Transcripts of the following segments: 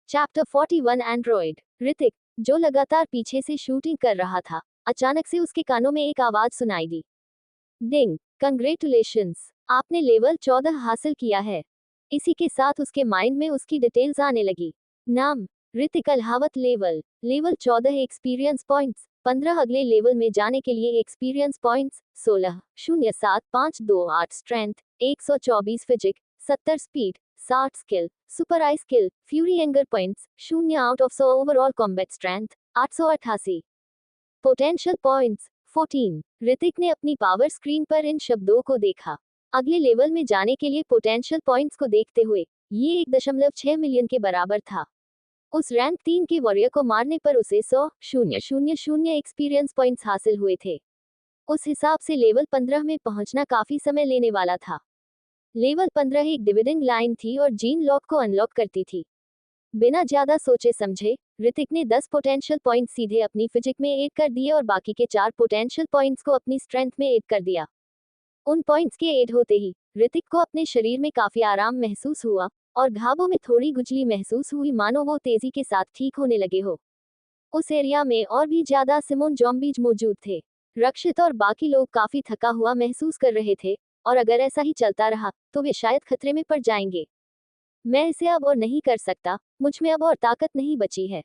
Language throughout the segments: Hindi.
Chapter 41 Android. ऋतिक, जो लगातार पीछे से शूटिंग कर रहा था, अचानक से उसके कानों में एक आवाज सुनाई दी। डिंग, कंग्रेचुलेशंस, आपने लेवल 14 हासिल किया है। इसी के साथ उसके माइंड में उसकी डिटेल्स आने लगी। नाम, Hrithik Alhawat. Level, level 14 experience points 15। अगले लेवल में जाने के लिए experience points 16, 07,528 strength, 124 physique, 70 speed, 60 skill, super eye skill, fury anger points 0 out of 100। Overall combat strength 888। Potential points 14। Hrithik ने अपनी पावर स्क्रीन पर इन शब्दों को देखा। अगले लेवल में जाने के लिए पोटेंशियल पॉइंट्स को देखते हुए ये 1.6 मिलियन के बराबर था। उस रैंक 3 के वॉरियर को मारने पर उसे 100,000 एक्सपीरियंस पॉइंट्स हासिल हुए थे। उस हिसाब से लेवल 15 में पहुंचना काफी समय लेने वाला था। लेवल 15 एक डिविडेंड लाइन थी और जीन लॉक को अनलॉक करती थी। बिना ज्यादा सोचे समझे ऋतिक ने 10 पोटेंशियल पॉइंट्स सीधे अपनी फिजिक में ऐड कर दिए और बाकी के 4 पोटेंशियल पॉइंट्स को अपनी स्ट्रेंथ में ऐड कर दिया। उन पॉइंट्स के ऐड होते ही ऋतिक को अपने शरीर में काफी आराम महसूस हुआ और घावों में थोड़ी खुजली महसूस हुई, मानो वो तेजी के साथ ठीक होने लगे हो। उस एरिया में और भी ज्यादा सिमोन ज़ॉम्बीज मौजूद थे। रक्षित और बाकी लोग काफी थका हुआ महसूस कर रहे थे और अगर ऐसा ही चलता रहा तो वे शायद खतरे में पड़ जाएंगे। मैं इसे अब और नहीं कर सकता, मुझ में अब और ताकत नहीं बची है।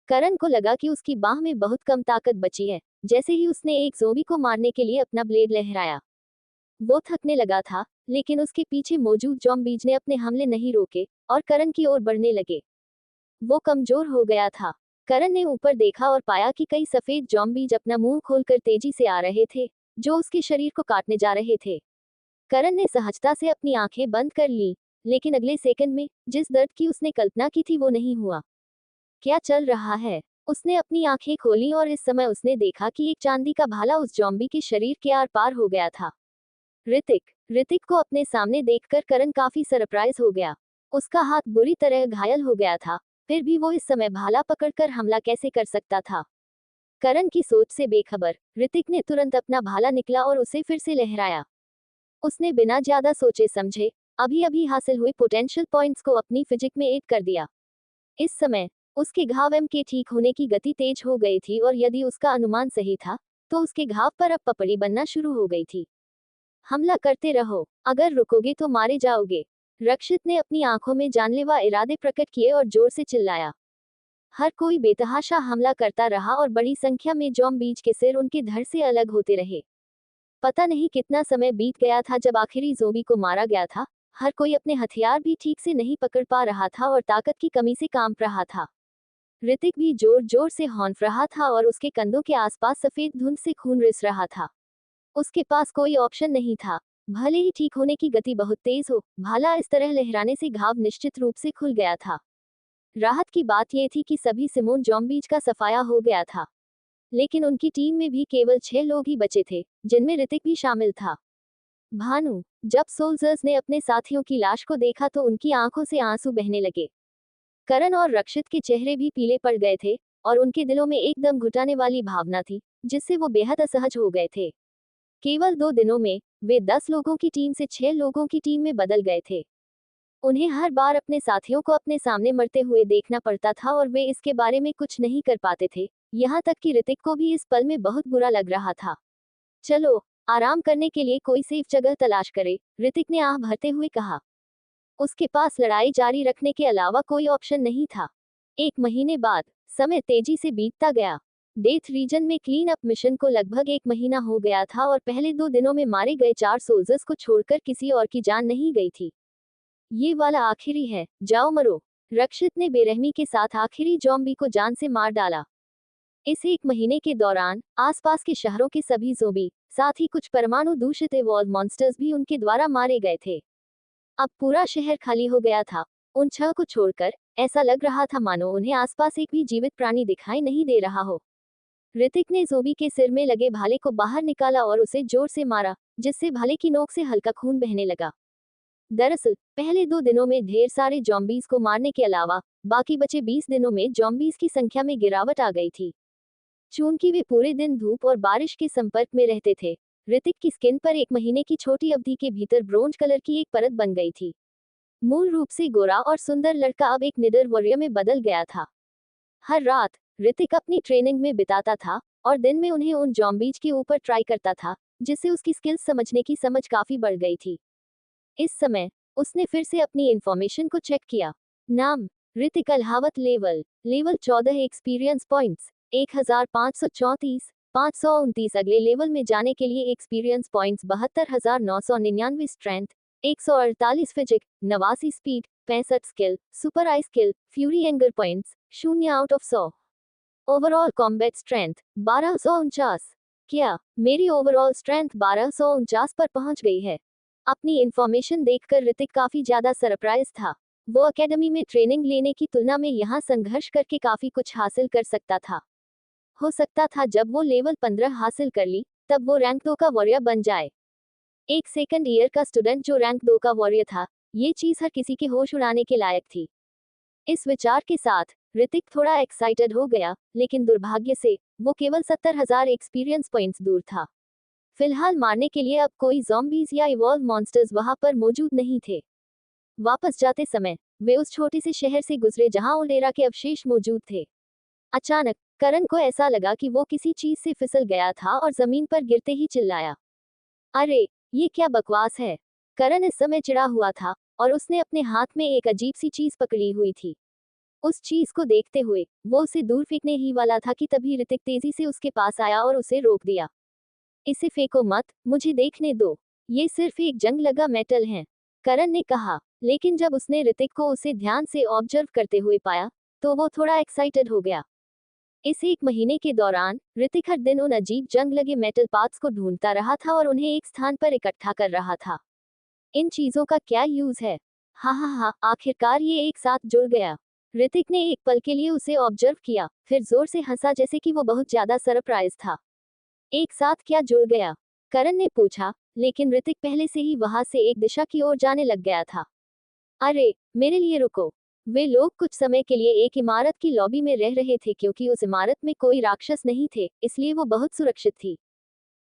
करण को लगा कि उसकी बाह में बहुत कम ताकत बची है। जैसे ही उसने एक ज़ोंबी को मारने के लिए अपना ब्लेड लहराया, वो थकने लगा था, लेकिन उसके पीछे मौजूद ज़ॉम्बीज ने अपने हमले नहीं रोके और करण की ओर बढ़ने लगे। वो कमजोर हो गया था। करण ने ऊपर देखा और पाया कि कई सफेद ज़ॉम्बीज अपना मुंह खोलकर तेजी से आ रहे थे, जो उसके शरीर को काटने जा रहे थे। करण ने सहजता से अपनी आंखें बंद कर ली, लेकिन अगले सेकंड में जिस दर्द की उसने कल्पना की थी वो नहीं हुआ। क्या चल रहा है? उसने अपनी आंखें खोली और इस समय उसने देखा कि एक चांदी का भाला उस ज़ॉम्बी के शरीर के आर पार हो गया था। ऋतिक, ऋतिक को अपने सामने देखकर करण काफी सरप्राइज हो गया। उसका हाथ बुरी तरह घायल हो गया था, फिर भी वो इस समय भाला पकड़कर हमला कैसे कर सकता था? करण की सोच से बेखबर ऋतिक ने तुरंत अपना भाला निकला और उसे फिर से लहराया। उसने बिना ज्यादा सोचे समझे अभी अभी हासिल हुए पोटेंशियल पॉइंट्स को अपनी फिजिक में ऐड कर दिया। इस समय उसके घाव के ठीक होने की गति तेज हो गई थी और यदि उसका अनुमान सही था तो उसके घाव पर अब पपड़ी बनना शुरू हो गई थी। हमला करते रहो, अगर रुकोगे तो मारे जाओगे। रक्षित ने अपनी आंखों में जानलेवा इरादे प्रकट किए और जोर से चिल्लाया। हर कोई बेतहाशा हमला करता रहा और बड़ी संख्या में ज़ॉम्बीज के सिर उनके धड़ से अलग होते रहे। पता नहीं कितना समय बीत गया था जब आखिरी ज़ोंबी को मारा गया था। हर कोई अपने हथियार भी ठीक से नहीं पकड़ पा रहा था और ताकत की कमी से कांप रहा था। ऋतिक भी जोर जोर से हौंफ रहा था और उसके कंधों के आसपास सफेद धुंध से खून रिस रहा था। उसके पास कोई ऑप्शन नहीं था। भले ही ठीक होने की गति बहुत तेज हो, भाला इस तरह लहराने से घाव निश्चित रूप से खुल गया था। राहत की बात यह थी कि सभी सिमोन ज़ॉम्बीज का सफाया हो गया था, लेकिन उनकी टीम में भी केवल 6 लोग ही बचे थे, जिनमें ऋतिक भी शामिल था। भानु, जब सोल्जर्स ने अपने साथियों की लाश को देखा तो उनकी आंखों से आंसू बहने लगे। करण और रक्षित के चेहरे भी पीले पड़ गए थे और उनके दिलों में एकदम घुटाने वाली भावना थी, जिससे वो बेहद असहज हो गए थे। केवल 2 दिनों में वे 10 लोगों की टीम से 6 लोगों की टीम में बदल गए थे। उन्हें हर बार अपने साथियों को अपने सामने मरते हुए देखना पड़ता था और वे इसके बारे में कुछ नहीं कर पाते थे। यहाँ तक कि ऋतिक को भी इस पल में बहुत बुरा लग रहा था। चलो, आराम करने के लिए कोई सेफ जगह तलाश करे, ऋतिक ने आह भरते हुए कहा। उसके पास लड़ाई जारी रखने के अलावा कोई ऑप्शन नहीं था। 1 महीने बाद समय तेजी से बीतता गया। डेथ रीजन में क्लीन अप मिशन को लगभग 1 महीना हो गया था और पहले 2 दिनों में मारे गए 4 सोल्जर्स को छोड़कर किसी और की जान नहीं गई थी। ये वाला आखिरी है, जाओ मरो। रक्षित ने बेरहमी के साथ आखिरी ज़ॉम्बी को जान से मार डाला। इस 1 महीने के दौरान आसपास के शहरों के सभी ज़ॉम्बी, साथ ही कुछ परमाणु दूषित एवॉल्व मॉन्स्टर्स भी उनके द्वारा मारे गए थे। अब पूरा शहर खाली हो गया था। उन 6 को छोड़कर ऐसा लग रहा था मानो उन्हें आसपास एक भी जीवित प्राणी दिखाई नहीं दे रहा हो। ऋतिक ने ज़ोंबी के सिर में लगे भाले को बाहर निकाला और उसे जोर से मारा, जिससे भाले की नोक से हल्का खून बहने लगा। दरअसल पहले 2 दिनों में ढेर सारे ज़ॉम्बीज को मारने के अलावा बाकी बचे 20 दिनों में ज़ॉम्बीज की संख्या में गिरावट आ गई थी। चूंकि वे पूरे दिन धूप और बारिश के संपर्क में रहते थे, ऋतिक की स्किन पर 1 महीने की छोटी अवधि के भीतर ब्रोंज कलर की एक परत बन गई थी। मूल रूप से गोरा और सुंदर लड़का अब एक निडर वॉरियर में बदल गया था। हर रात ऋतिक अपनी ट्रेनिंग में बिताता था और दिन में उन्हें उन जॉम्बीज के ऊपर ट्राई करता था, जिससे उसकी स्किल्स समझने की समझ काफी बढ़ गई थी। इस समय उसने फिर से अपनी इंफॉर्मेशन को चेक किया। नाम Hrithik Alhawat, level 14, experience points 1534, 529। अगले लेवल में जाने के लिए experience points 72,999, strength 148, physique 89, speed 65, skill super eye skill fury, anger points 0/100। Overall combat strength 1249। क्या मेरी ओवरऑल स्ट्रेंथ 1249 पर पहुंच गई है? अपनी इंफॉर्मेशन देखकर ऋतिक काफी ज्यादा सरप्राइज था। वो एकेडमी में ट्रेनिंग लेने की तुलना में यहाँ संघर्ष करके काफी कुछ हासिल कर सकता था। हो सकता था जब वो लेवल 15 हासिल कर ली तब वो रैंक 2 का वॉरियर बन जाए। एक सेकंड ईयर का स्टूडेंट जो रैंक 2 का वॉरियर था, ये चीज हर किसी के होश उड़ाने के लायक थी। इस विचार के साथ ऋतिक थोड़ा एक्साइटेड हो गया, लेकिन दुर्भाग्य से वो केवल 70,000 एक्सपीरियंस पॉइंट्स दूर था। फिलहाल मारने के लिए अब कोई ज़ॉम्बीज या इवॉल्व मॉन्स्टर्स वहां पर मौजूद नहीं थे। वापस जाते समय वे उस छोटे से शहर से गुजरे जहां ओल्ड एरा के अवशेष मौजूद थे। अचानक करण को ऐसा लगा कि वो किसी चीज से फिसल गया था और जमीन पर गिरते ही चिल्लाया, अरे ये क्या बकवास है। करण इस समय चिढ़ा हुआ था और उसने अपने हाथ में एक अजीब सी चीज पकड़ी हुई थी। उस चीज को देखते हुए वो उसे दूर फेंकने ही वाला था कि तभी ऋतिक तेजी से उसके पास आया और उसे रोक दिया। इसे फेंको मत, मुझे देखने दो, ये सिर्फ एक जंग लगा मेटल है, करण ने कहा। लेकिन जब उसने ऋतिक को उसे ध्यान से ऑब्जर्व करते हुए पाया तो वो थोड़ा एक्साइटेड हो गया। इस एक महीने के दौरान ऋतिक हर दिन उन अजीब जंग लगे मेटल पार्ट्स को ढूंढता रहा था और उन्हें एक स्थान पर इकट्ठा कर रहा था। इन चीजों का क्या यूज है? हाँ हाँ हाँ, आखिरकार ये एक साथ जुड़ गया। ऋतिक ने एक पल के लिए उसे ऑब्जर्व किया, फिर जोर से हंसा जैसे कि वो बहुत ज्यादा सरप्राइज था। एक साथ क्या जुड़ गया? करण ने पूछा, लेकिन ऋतिक पहले से ही वहां से एक दिशा की ओर जाने लग गया था। अरे मेरे लिए रुको। वे लोग कुछ समय के लिए एक इमारत की लॉबी में रह रहे थे क्योंकि उस इमारत में कोई राक्षस नहीं थे, इसलिए वो बहुत सुरक्षित थी।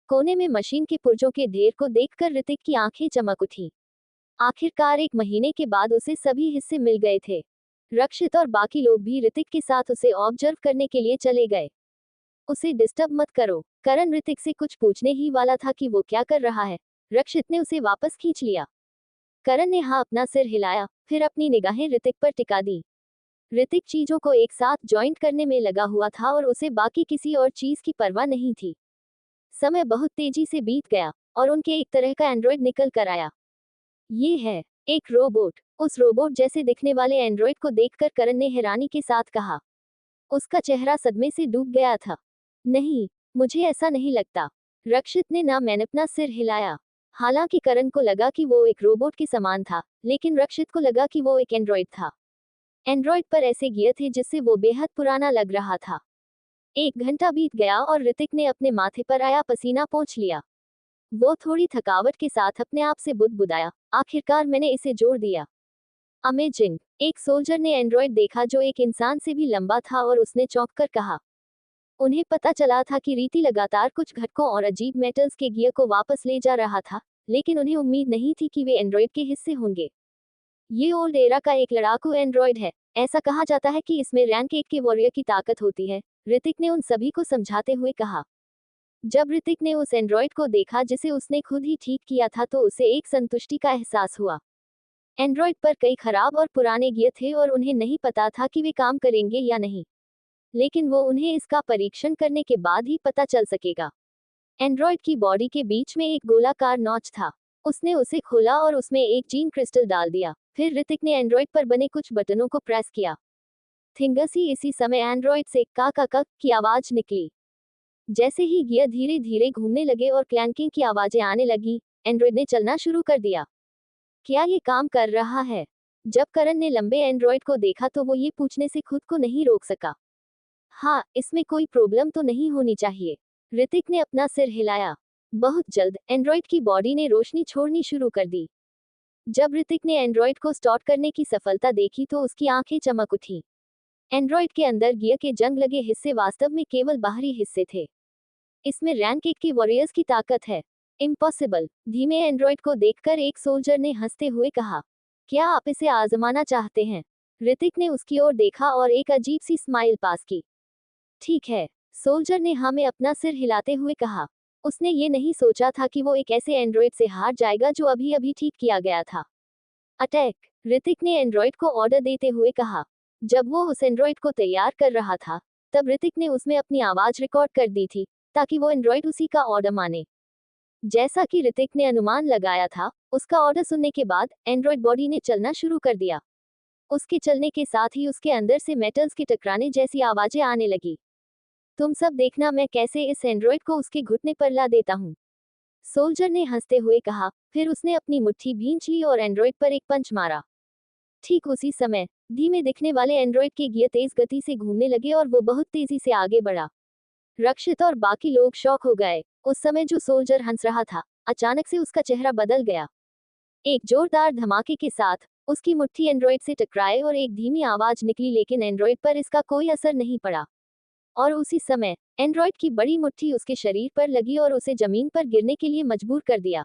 कोने में मशीन के पुर्जों के ढेर को देखकर ऋतिक की आंखें चमक उठी। आखिरकार एक महीने के बाद उसे सभी हिस्से मिल गए थे। रक्षित और बाकी लोग भी ऋतिक के साथ उसे ऑब्जर्व करने के लिए चले गए। उसे डिस्टर्ब मत करो। करण ऋतिक से कुछ पूछने ही वाला था कि वो क्या कर रहा है। रक्षित ने उसे वापस खींच लिया। करण ने हाँ अपना सिर हिलाया, फिर अपनी निगाहें ऋतिक पर टिका दी। ऋतिक चीजों को एक साथ जॉइंट करने में लगा हुआ था और उसे बाकी किसी और चीज की परवाह नहीं थी। समय बहुत तेजी से बीत गया और उनके एक तरह का एंड्रॉयड निकल कर आया। ये है एक रोबोट। उस रोबोट जैसे दिखने वाले एंड्रॉयड को देखकर करण ने हैरानी के साथ कहा। उसका चेहरा सदमे से डूब गया था। नहीं, मुझे ऐसा नहीं लगता। रक्षित ने ना मैंने अपना सिर हिलाया। हालांकि करण को लगा कि वो एक रोबोट के समान था, लेकिन रक्षित को लगा कि वो एक एंड्रॉयड था। एंड्रॉयड पर ऐसे गियर थे जिससे वो बेहद पुराना लग रहा था। 1 घंटा बीत गया और ऋतिक ने अपने माथे पर आया पसीना पोंछ लिया। वो थोड़ी थकावट के साथ अपने आप से बुदबुदाया, आखिरकार मैंने इसे जोड़ दिया। अमेजिंग। एक सोल्जर ने एंड्रॉयड देखा जो एक इंसान से भी लंबा था और उसने चौंक कर कहा। उन्हें पता चला था कि रीति लगातार कुछ घटकों और अजीब मेटल्स के गियर को वापस ले जा रहा था, लेकिन उन्हें उम्मीद नहीं थी कि वे एंड्रॉयड के हिस्से होंगे। ये ओल्ड एरा का एक लड़ाकू एंड्रॉयड है। ऐसा कहा जाता है कि इसमें रैंक 1 के वॉरियर की ताकत होती है, ऋतिक ने उन सभी को समझाते हुए कहा। जब ऋतिक ने उस एंड्रॉयड को देखा जिसे उसने खुद ही ठीक किया था तो उसे एक संतुष्टि का एहसास हुआ। एंड्रॉयड पर कई खराब और पुराने गियर थे और उन्हें नहीं पता था कि वे काम करेंगे या नहीं, लेकिन वो उन्हें इसका परीक्षण करने के बाद ही पता चल सकेगा। एंड्रॉयड की बॉडी के बीच में एक गोलाकार नॉच था। उसने उसे खोला और उसमें एक जीन क्रिस्टल डाल दिया। फिर ऋतिक ने एंड्रॉयड पर बने कुछ बटनों को प्रेस किया। थिंगसी इसी समय एंड्रॉयड से का की आवाज निकली। जैसे ही गियर धीरे धीरे घूमने लगे और क्लैंकिंग की आवाजें आने लगी, एंड्रॉयड ने चलना शुरू कर दिया। क्या ये काम कर रहा है? जब करण ने लंबे एंड्रॉयड को देखा तो वो ये पूछने से खुद को नहीं रोक सका। हाँ, इसमें कोई प्रॉब्लम तो नहीं होनी चाहिए। ऋतिक ने अपना सिर हिलाया। बहुत जल्द एंड्रॉयड की बॉडी ने रोशनी छोड़नी शुरू कर दी। जब ऋतिक ने एंड्रॉयड को स्टार्ट करने की सफलता देखी तो उसकी आंखें चमक उठी। एंड्रॉयड के अंदर गियर के जंग लगे हिस्से वास्तव में केवल बाहरी हिस्से थे। इसमें रैंक 1 के वॉरियर्स की ताकत है। इम्पॉसिबल। धीमे एंड्रॉयड को देखकर एक सोल्जर ने हंसते हुए कहा। क्या आप इसे आजमाना चाहते हैं? ऋतिक ने उसकी ओर देखा और एक अजीब सी स्माइल पास की। ठीक है, सोल्जर ने हाँ में अपना सिर हिलाते हुए कहा। उसने ये नहीं सोचा था कि वो एक ऐसे एंड्रॉइड से हार जाएगा जो अभी अभी ठीक किया गया था। अटैक, ऋतिक ने एंड्रॉइड को ऑर्डर देते हुए कहा। जब वो उस एंड्रॉइड को तैयार कर रहा था, तब ऋतिक ने उसमें अपनी आवाज रिकॉर्ड कर दी थी, ताकि वो एंड्रॉइड उसी का ऑर्डर माने। जैसा कि ऋतिक ने अनुमान लगाया था, उसका ऑर्डर सुनने के बाद एंड्रॉइड बॉडी ने चलना शुरू कर दिया। उसके चलने के साथ ही उसके अंदर से मेटल्स के टकराने जैसी आवाजें आने लगी। तुम सब देखना मैं कैसे इस एंड्रॉइड को उसके घुटने पर ला देता हूँ, सोल्जर ने हंसते हुए कहा। फिर उसने अपनी मुट्ठी भींच ली और एंड्रॉइड पर एक पंच मारा। ठीक उसी समय धीमे दिखने वाले एंड्रॉइड के गियर तेज गति से घूमने लगे और वो बहुत तेजी से आगे बढ़ा। रक्षित और बाकी लोग शॉक हो गए। उस समय जो सोल्जर हंस रहा था, अचानक से उसका चेहरा बदल गया। एक जोरदार धमाके के साथ उसकी मुट्ठी एंड्रॉइड से टकराए और एक धीमी आवाज निकली, लेकिन एंड्रॉइड पर इसका कोई असर नहीं पड़ा। और उसी समय एंड्रॉइड की बड़ी मुट्ठी उसके शरीर पर लगी और उसे जमीन पर गिरने के लिए मजबूर कर दिया।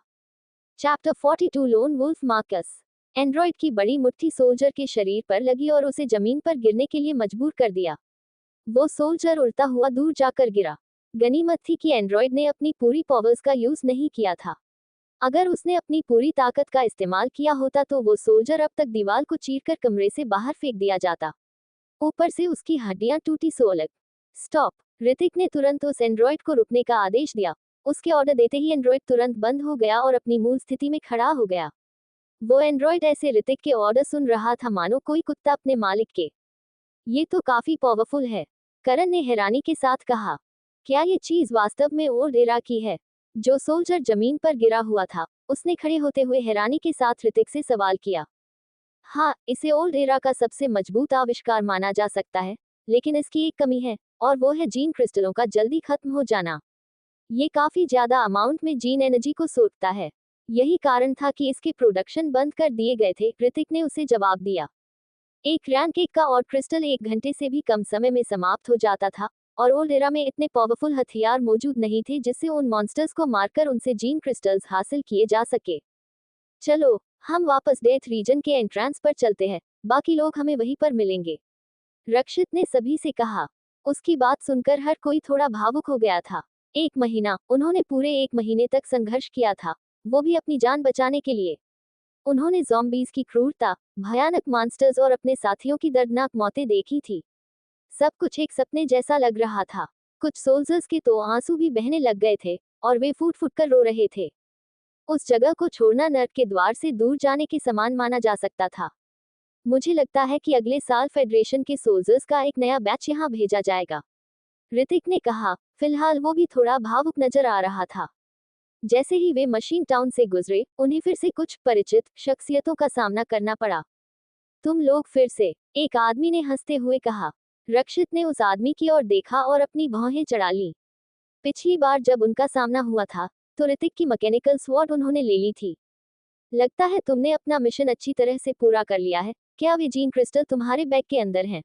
Chapter 42 lone wolf Marcus. Android की बड़ी मुट्ठी सोल्जर के शरीर पर लगी और उसे जमीन पर गिरने के लिए मजबूर कर दिया। वो सोल्जर उड़ता हुआ दूर जाकर गिरा। गनीमत थी कि एंड्रॉइड ने अपनी पूरी पावर्स का यूज नहीं किया था। अगर उसने अपनी पूरी ताकत का इस्तेमाल किया होता तो वो सोल्जर अब तक दीवार को चीरकर कमरे से बाहर फेंक दिया जाता। ऊपर से उसकी हड्डियां टूटी सो अलग। स्टॉप, ऋतिक ने तुरंत उस एंड्रॉइड को रुकने का आदेश दिया। उसके ऑर्डर देते ही एंड्रॉइड तुरंत बंद हो गया और अपनी मूल स्थिति में खड़ा हो गया। वो एंड्रॉइड ऐसे ऋतिक के ऑर्डर सुन रहा था मानो कोई कुत्ता अपने मालिक के। ये तो काफी पावरफुल है, करण ने हैरानी के साथ कहा। क्या ये चीज वास्तव में ओल्ड एरा की है? जो सोल्जर जमीन पर गिरा हुआ था, उसने खड़े होते हुए हैरानी के साथ ऋतिक से सवाल किया। हाँ, इसे ओल्ड एरा का सबसे मजबूत आविष्कार माना जा सकता है, लेकिन इसकी एक कमी है, और वो है जीन क्रिस्टलों का जल्दी खत्म हो जाना। ये काफी ज्यादा अमाउंट में जीन एनर्जी को सोखता है। यही कारण था कि इसके प्रोडक्शन बंद कर दिए गए थे, ऋतिक ने उसे जवाब दिया। एक रैंक केक का और क्रिस्टल 1 घंटे से भी कम समय में समाप्त हो जाता था, और ओल्ड एरा में इतने पावरफुल हथियार मौजूद नहीं थे जिससे उन मॉन्स्टर्स को मारकर उनसे जीन क्रिस्टल्स हासिल किए जा सके। चलो, हम वापस डेथ रीजन के एंट्रेंस पर चलते हैं, बाकी लोग हमें वहीं पर मिलेंगे, रक्षित ने सभी से कहा। उसकी बात सुनकर हर कोई थोड़ा भावुक हो गया था। 1 महीना, उन्होंने पूरे 1 महीने तक संघर्ष किया था, वो भी अपनी जान बचाने के लिए। उन्होंने ज़ॉम्बीज़ की क्रूरता, भयानक मॉन्स्टर्स और अपने साथियों की दर्दनाक मौतें देखी थी। सब कुछ एक सपने जैसा लग रहा था। कुछ सोल्जर्स के तो आंसू भी बहने लग गए थे, और वे फूट फूट कर रो रहे थे। उस जगह को छोड़ना नर्क के द्वार से दूर जाने के समान माना जा सकता था। मुझे लगता है कि अगले साल फेडरेशन के सोल्जर्स का एक नया बैच यहाँ भेजा जाएगा, ऋतिक ने कहा। फिलहाल वो भी थोड़ा भावुक नजर आ रहा था। जैसे ही वे मशीन टाउन से गुजरे, उन्हें फिर से कुछ परिचित शख्सियतों का सामना करना पड़ा। तुम लोग फिर से, एक आदमी ने हंसते हुए कहा। रक्षित ने उस आदमी की ओर देखा और अपनी भौहें चढ़ा ली। पिछली बार जब उनका सामना हुआ था, तो ऋतिक की मैकेनिकल स्वॉर्ड उन्होंने ले ली थी। लगता है तुमने अपना मिशन अच्छी तरह से पूरा कर लिया है। क्या वे जीन क्रिस्टल तुम्हारे बैग के अंदर हैं?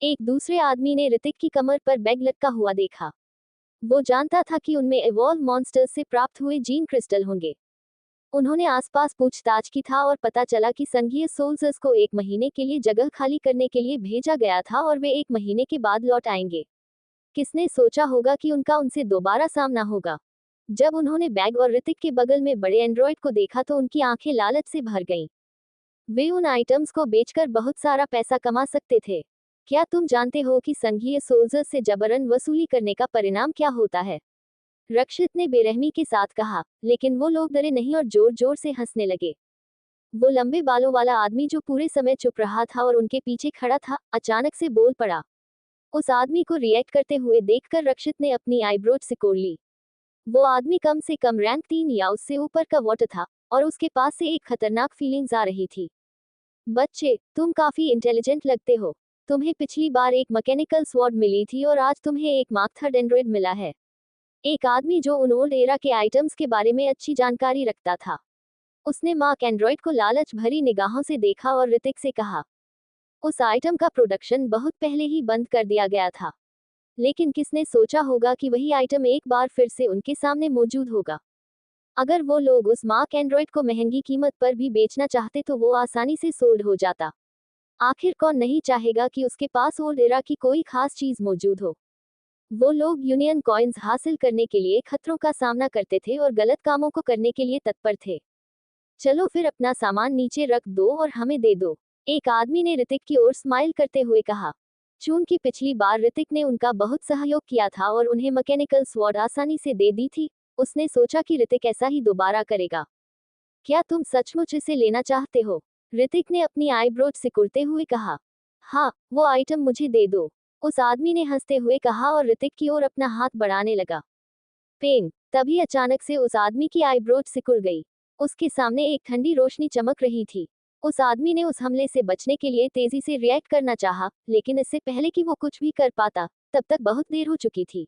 एक दूसरे आदमी ने ऋतिक की कमर पर बैग लटका हुआ देखा। वो जानता था कि उनमें इवॉल्व मॉन्स्टर्स से प्राप्त हुए जीन क्रिस्टल होंगे। उन्होंने आसपास पूछताछ की था और पता चला कि संघीय सोल्जर्स को 1 महीने के लिए जगह खाली करने के लिए भेजा गया था और वे 1 महीने के बाद लौट आएंगे। किसने सोचा होगा कि उनका उनसे दोबारा सामना होगा? जब उन्होंने बैग और ऋतिक के बगल में बड़े एंड्रॉइड को देखा तो उनकी आंखें लालच से भर गईं। वे उन आइटम्स को बेचकर बहुत सारा पैसा कमा सकते थे। क्या तुम जानते हो कि संघीय सोल्जर्स से जबरन वसूली करने का परिणाम क्या होता है? रक्षित ने बेरहमी के साथ कहा, लेकिन वो लोग डरे नहीं और जोर जोर से हंसने लगे। वो लंबे बालों वाला आदमी जो पूरे समय चुप रहा था और उनके पीछे खड़ा था, अचानक से बोल पड़ा। उस आदमी को रिएक्ट करते हुए देखकर रक्षित ने अपनी आईब्रोज सिकोड़ ली। वो आदमी कम से कम रैंक 3 या उससे ऊपर का वॉटर था, और उसके पास से एक खतरनाक फीलिंग्स आ रही थी। बच्चे, तुम काफी इंटेलिजेंट लगते हो। तुम्हें पिछली बार एक मैकेनिकल स्वॉर्ड मिली थी और आज तुम्हें एक मार्क 3 एंड्रॉइड मिला है। एक आदमी जो उन ओल्ड एरा के आइटम्स के बारे में अच्छी जानकारी रखता था। उसने मार्क एंड्रॉइड को लालच भरी निगाहों से देखा और ऋतिक से कहा। उस आइटम का प्रोडक्शन बहुत पहले ही बंद कर दिया गया था, लेकिन किसने सोचा होगा कि वही आइटम एक बार फिर से उनके सामने मौजूद होगा। अगर वो लोग उस मार्क एंड्रॉइड को महंगी कीमत पर भी बेचना चाहते तो वो आसानी से सोल्ड हो जाता। आखिर कौन नहीं चाहेगा कि उसके पास ओल्ड एरा की कोई खास चीज मौजूद हो। वो लोग यूनियन कॉइन्स हासिल करने के लिए खतरों का सामना करते थे और गलत कामों को करने के लिए तत्पर थे। चलो फिर अपना सामान नीचे रख दो और हमें दे दो, एक आदमी ने ऋतिक की ओर स्माइल करते हुए कहा। चूंकि पिछली बार ऋतिक ने उनका बहुत सहयोग किया था और उन्हें मैकेनिकल स्वॉर्ड आसानी से दे दी थी, उसने सोचा कि ऋतिक ऐसा ही दोबारा करेगा। क्या तुम सचमुच इसे लेना चाहते हो? ऋतिक ने अपनी आईब्रोज सिकुड़ते हुए कहा। हाँ, वो आइटम मुझे दे दो, उस आदमी ने हंसते हुए कहा और ऋतिक की ओर अपना हाथ बढ़ाने लगा। पेंग, तभी अचानक से उस आदमी की आईब्रोज सिकुड़ गई। उसके सामने एक ठंडी रोशनी चमक रही थी। उस आदमी ने उस हमले से बचने के लिए तेजी से रिएक्ट करना चाहा, लेकिन इससे पहले कि वो कुछ भी कर पाता, तब तक बहुत देर हो चुकी थी।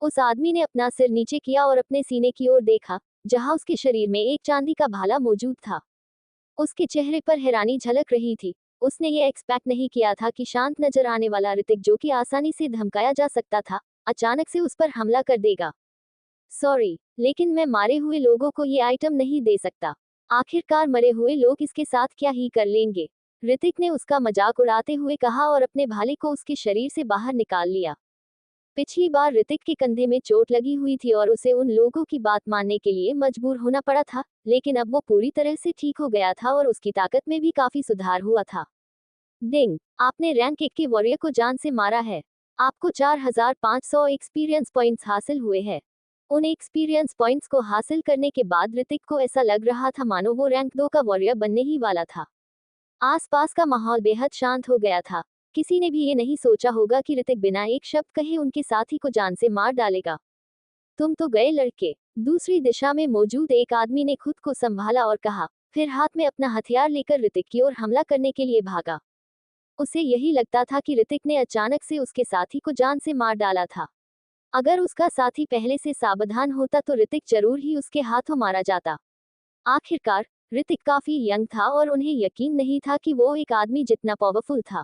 उस आदमी ने अपना सिर नीचे किया और अपने सीने की ओर देखा, जहां उसके शरीर में एक चांदी का भाला मौजूद था। उसके चेहरे पर हैरानी झलक रही थी। उसने ये एक्सपेक्ट नहीं किया था कि शांत नजर आने वाला ऋतिक, जो कि आसानी से धमकाया जा सकता था, अचानक से उस पर हमला कर देगा। सॉरी, लेकिन मैं मारे हुए लोगों को ये आइटम नहीं दे सकता। आखिरकार मरे हुए लोग इसके साथ क्या ही कर लेंगे। ऋतिक ने उसका मजाक उड़ाते हुए कहा और अपने भाले को उसके शरीर से बाहर निकाल लिया। पिछली बार ऋतिक के कंधे में चोट लगी हुई थी और उसे उन लोगों की बात मानने के लिए मजबूर होना पड़ा था, लेकिन अब वो पूरी तरह से ठीक हो गया था और उसकी ताकत में भी काफी सुधार हुआ था। डिंग, आपने रैंक 1 के वॉरियर को जान से मारा है। आपको 4500 एक्सपीरियंस पॉइंट्स हासिल हुए हैं। उन एक्सपीरियंस पॉइंट्स को हासिल करने के बाद ऋतिक को ऐसा लग रहा था मानो वो रैंक 2 का वॉरियर बनने ही वाला था। आसपास का माहौल बेहद शांत हो गया था। किसी ने भी ये नहीं सोचा होगा कि ऋतिक बिना एक शब्द कहे उनके साथी को जान से मार डालेगा। तुम तो गए लड़के। दूसरी दिशा में मौजूद एक आदमी ने खुद को संभाला और कहा, फिर हाथ में अपना हथियार लेकर ऋतिक की ओर हमला करने के लिए भागा। उसे यही लगता था कि ऋतिक ने अचानक से उसके साथी को जान से मार डाला था। अगर उसका साथी पहले से सावधान होता तो ऋतिक जरूर ही उसके हाथों मारा जाता। आखिरकार ऋतिक काफी यंग था और उन्हें यकीन नहीं था कि वो एक आदमी जितना पावरफुल था।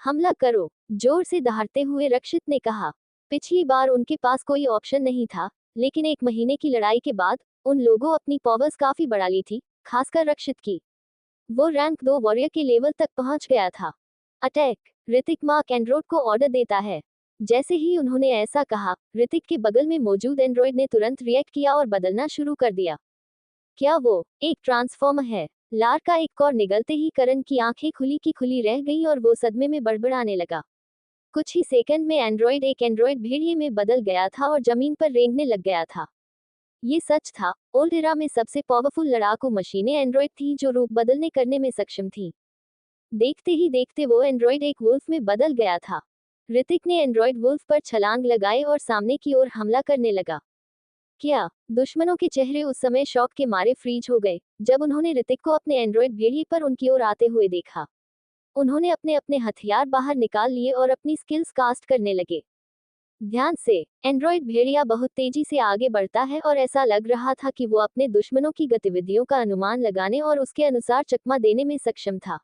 हमला करो, जोर से दहाड़ते हुए रक्षित ने कहा। पिछली बार उनके पास कोई ऑप्शन नहीं था, लेकिन 1 महीने की लड़ाई के बाद उन लोगों अपनी पावर्स काफी बढ़ा ली थी, खासकर रक्षित की। वो रैंक 2 वॉरियर के लेवल तक पहुंच गया था। अटैक, ऋतिक मार्क एंड्रॉइड को ऑर्डर देता है। जैसे ही उन्होंने ऐसा कहा, ऋतिक के बगल में मौजूद एंड्रॉइड ने तुरंत रिएक्ट किया और बदलना शुरू कर दिया। क्या वो एक ट्रांसफॉर्मर है? लार का एक और निगलते ही करण की आंखें खुली की खुली रह गईं और वो सदमे में बड़बड़ाने लगा। कुछ ही सेकंड में एंड्रॉइड एक एंड्रॉइड भेड़िए में बदल गया था और जमीन पर रेंगने लग गया था। ये सच था, ओल्ड एरा में सबसे पावरफुल लड़ाकू मशीनें एंड्रॉइड थी जो रूप बदलने करने में सक्षम थी। देखते ही देखते वो एंड्रॉइड एक वुल्फ में बदल गया था। ऋतिक ने एंड्रॉइड वुल्फ पर छलांग लगाई और सामने की ओर हमला करने लगा। क्या दुश्मनों के चेहरे उस समय शॉक के मारे फ्रीज हो गए जब उन्होंने ऋतिक को अपने एंड्रॉइड भेड़िए पर उनकी ओर आते हुए देखा। उन्होंने अपने अपने हथियार बाहर निकाल लिए और अपनी स्किल्स कास्ट करने लगे। ध्यान से, एंड्रॉइड भेड़िया बहुत तेजी से आगे बढ़ता है और ऐसा लग रहा था कि वो अपने दुश्मनों की गतिविधियों का अनुमान लगाने और उसके अनुसार चकमा देने में सक्षम था।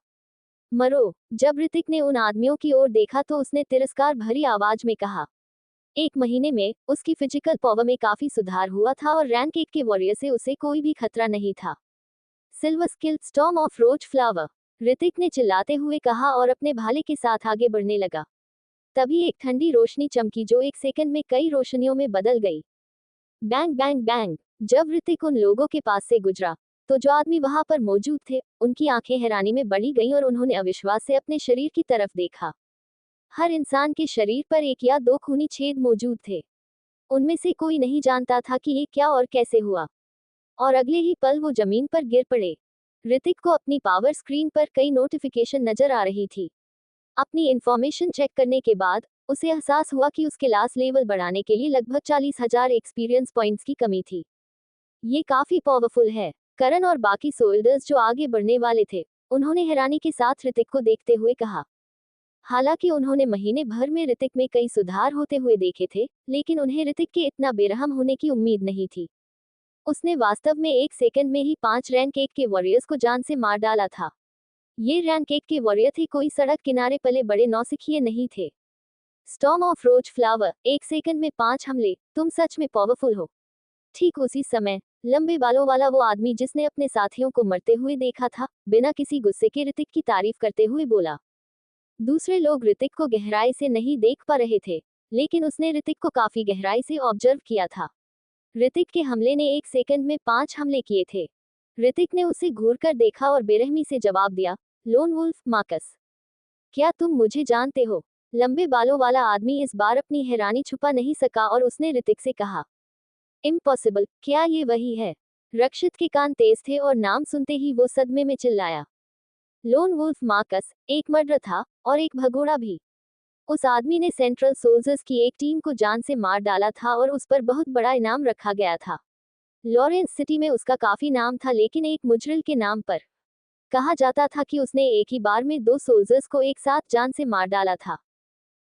मरो। जब ऋतिक ने उन आदमियों की ओर देखा तो उसने तिरस्कार भरी आवाज में कहा। 1 महीने में उसकी फिजिकल पावर में काफी सुधार हुआ था और रैंक 1 के वॉरियर से उसे कोई भी खतरा नहीं था। Silver skill storm of rose flower, Hrithik ने चिल्लाते हुए कहा और अपने भाले के साथ आगे बढ़ने लगा। तभी एक ठंडी रोशनी चमकी जो 1 सेकंड में कई रोशनियों में बदल गई। Bang bang bang. जब ऋतिक उन लोगों के पास से गुजरा, तो जो आदमी वहां पर मौजूद थे, उनकी आंखें हैरानी में बढ़ी गईं और उन्होंने अविश्वास से अपने शरीर की तरफ देखा। हर इंसान के शरीर पर 1 या 2 खूनी छेद मौजूद थे। उनमें से कोई नहीं जानता था कि ये क्या और कैसे हुआ, और अगले ही पल वो जमीन पर गिर पड़े। ऋतिक को अपनी पावर स्क्रीन पर कई नोटिफिकेशन नजर आ रही थी। अपनी इंफॉर्मेशन चेक करने के बाद उसे एहसास हुआ कि उसके लास्ट लेवल बढ़ाने के लिए लगभग 40,000 एक्सपीरियंस पॉइंट्स की कमी थी। ये काफी पावरफुल है। करण और बाकी सोल्जर्स जो आगे बढ़ने वाले थे, उन्होंने हैरानी के साथ ऋतिक को देखते हुए कहा। हालांकि उन्होंने महीने भर में ऋतिक में कई सुधार होते हुए देखे थे, लेकिन उन्हें ऋतिक के इतना बेरहम होने की उम्मीद नहीं थी। उसने वास्तव में 1 सेकंड में ही 5 रैंक 1 के वॉरियर्स को जान से मार डाला था। ये रैंक 1 के वॉरियर थे, कोई सड़क किनारे पले बड़े नौसिखिए नहीं थे। Storm of rose flower, 1 second में 5 हमले, तुम सच में पावरफुल हो। ठीक उसी समय लंबे बालों वाला वो आदमी जिसने अपने साथियों को मरते हुए देखा था, बिना किसी गुस्से के ऋतिक की तारीफ करते हुए बोला। दूसरे लोग ऋतिक को गहराई से नहीं देख पा रहे थे, लेकिन उसने ऋतिक को काफी गहराई से ऑब्जर्व किया था। ऋतिक के हमले ने 1 सेकंड में 5 हमले किए थे। ऋतिक ने उसे घूरकर देखा और बेरहमी से जवाब दिया, लोन वुल्फ मार्कस, क्या तुम मुझे जानते हो? लंबे बालों वाला आदमी इस बार अपनी हैरानी छुपा नहीं सका और उसने ऋतिक से कहा, इम्पॉसिबल, क्या ये वही है? रक्षित के कान तेज थे और नाम सुनते ही वो सदमे में चिल्लाया। लोन वुल्फ मार्कस एक मर्डर था और एक भगोड़ा भी। उस आदमी ने सेंट्रल सोल्जर्स की एक टीम को जान से मार डाला था और उस पर बहुत बड़ा इनाम रखा गया था। लॉरेंस सिटी में उसका काफी नाम था, लेकिन एक मुजरिल के नाम पर कहा जाता था कि उसने एक ही बार में 2 सोल्जर्स को एक साथ जान से मार डाला था।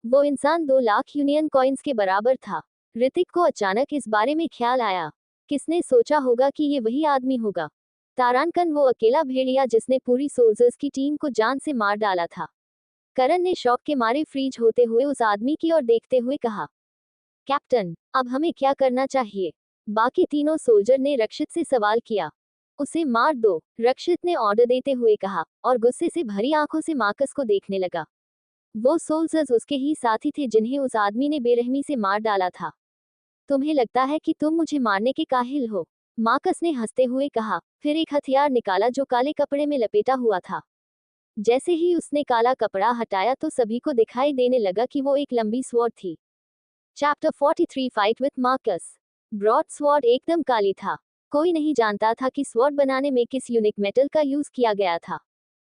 वो इंसान 2 लाख यूनियन कॉइन्स के बराबर था। ऋतिक को अचानक इस बारे में ख्याल आया। किसने सोचा होगा कि ये वही आदमी होगा? तारानकन, वो अकेला भेड़िया जिसने पूरी सोल्जर्स की टीम को जान से मार डाला था। करण ने शौक के मारे फ्रीज होते हुए उस आदमी की ओर देखते हुए कहा, कैप्टन, अब हमें क्या करना चाहिए? बाकी तीनों सोल्जर ने रक्षित से सवाल किया। उसे मार दो, रक्षित ने ऑर्डर देते हुए कहा, और गुस्से से भरी आंखों से मार्कस को देखने लगा। वो सोल्जर्स उसके ही साथी थे जिन्हें उस आदमी ने बेरहमी से मार डाला था। तुम्हें लगता है कि तुम मुझे मारने के काहिल हो? मार्कस ने हंसते हुए कहा, फिर एक हथियार निकाला जो काले कपड़े में लपेटा हुआ था। जैसे ही उसने काला कपड़ा हटाया तो सभी को दिखाई देने लगा कि वो एक लंबी स्वॉर्ड थी। Chapter 43 fight with Marcus. Broad sword एकदम काली था। कोई नहीं जानता था कि स्वॉर्ड बनाने में किस यूनिक मेटल का यूज किया गया था।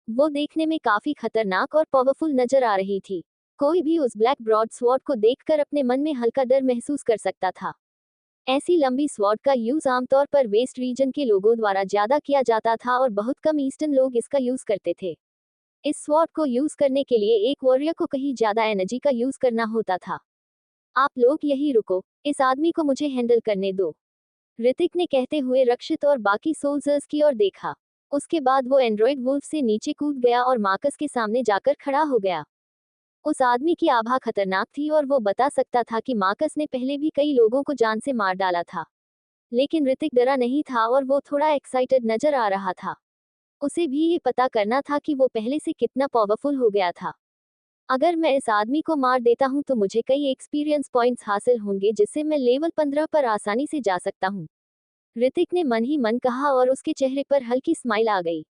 वो देखने में काफी खतरनाक और पावरफुल नजर आ रही थी। कोई भी उस ब्लैक ब्रॉड स्वॉर्ड को देखकर अपने मन में हल्का डर महसूस कर सकता था। ऐसी लंबी स्वॉर्ड का यूज आमतौर पर वेस्ट रीजन के लोगों द्वारा ज्यादा किया जाता था और बहुत कम ईस्टर्न लोग इसका यूज करते थे। इस स्वॉर्ड को यूज करने के लिए एक वॉरियर को कहीं ज्यादा एनर्जी का यूज करना होता था। आप लोग यही रुको, इस आदमी को मुझे हैंडल करने दो, ऋतिक ने कहते हुए रक्षित और बाकी सोल्जर्स की ओर देखा। उसके बाद वो एंड्रॉइड वुल्फ से नीचे कूद गया और मार्कस के सामने जाकर खड़ा हो गया। उस आदमी की आभा खतरनाक थी और वो बता सकता था कि मार्कस ने पहले भी कई लोगों को जान से मार डाला था। लेकिन ऋतिक डरा नहीं था और वो थोड़ा एक्साइटेड नजर आ रहा था। उसे भी ये पता करना था कि वो पहले से कितना पावरफुल हो गया था। अगर मैं इस आदमी को मार देता हूं तो मुझे कई एक्सपीरियंस पॉइंट्स हासिल होंगे जिससे मैं लेवल 15 पर आसानी से जा सकता हूं, ऋतिक ने मन ही मन कहा और उसके चेहरे पर हल्की स्माइल आ गई।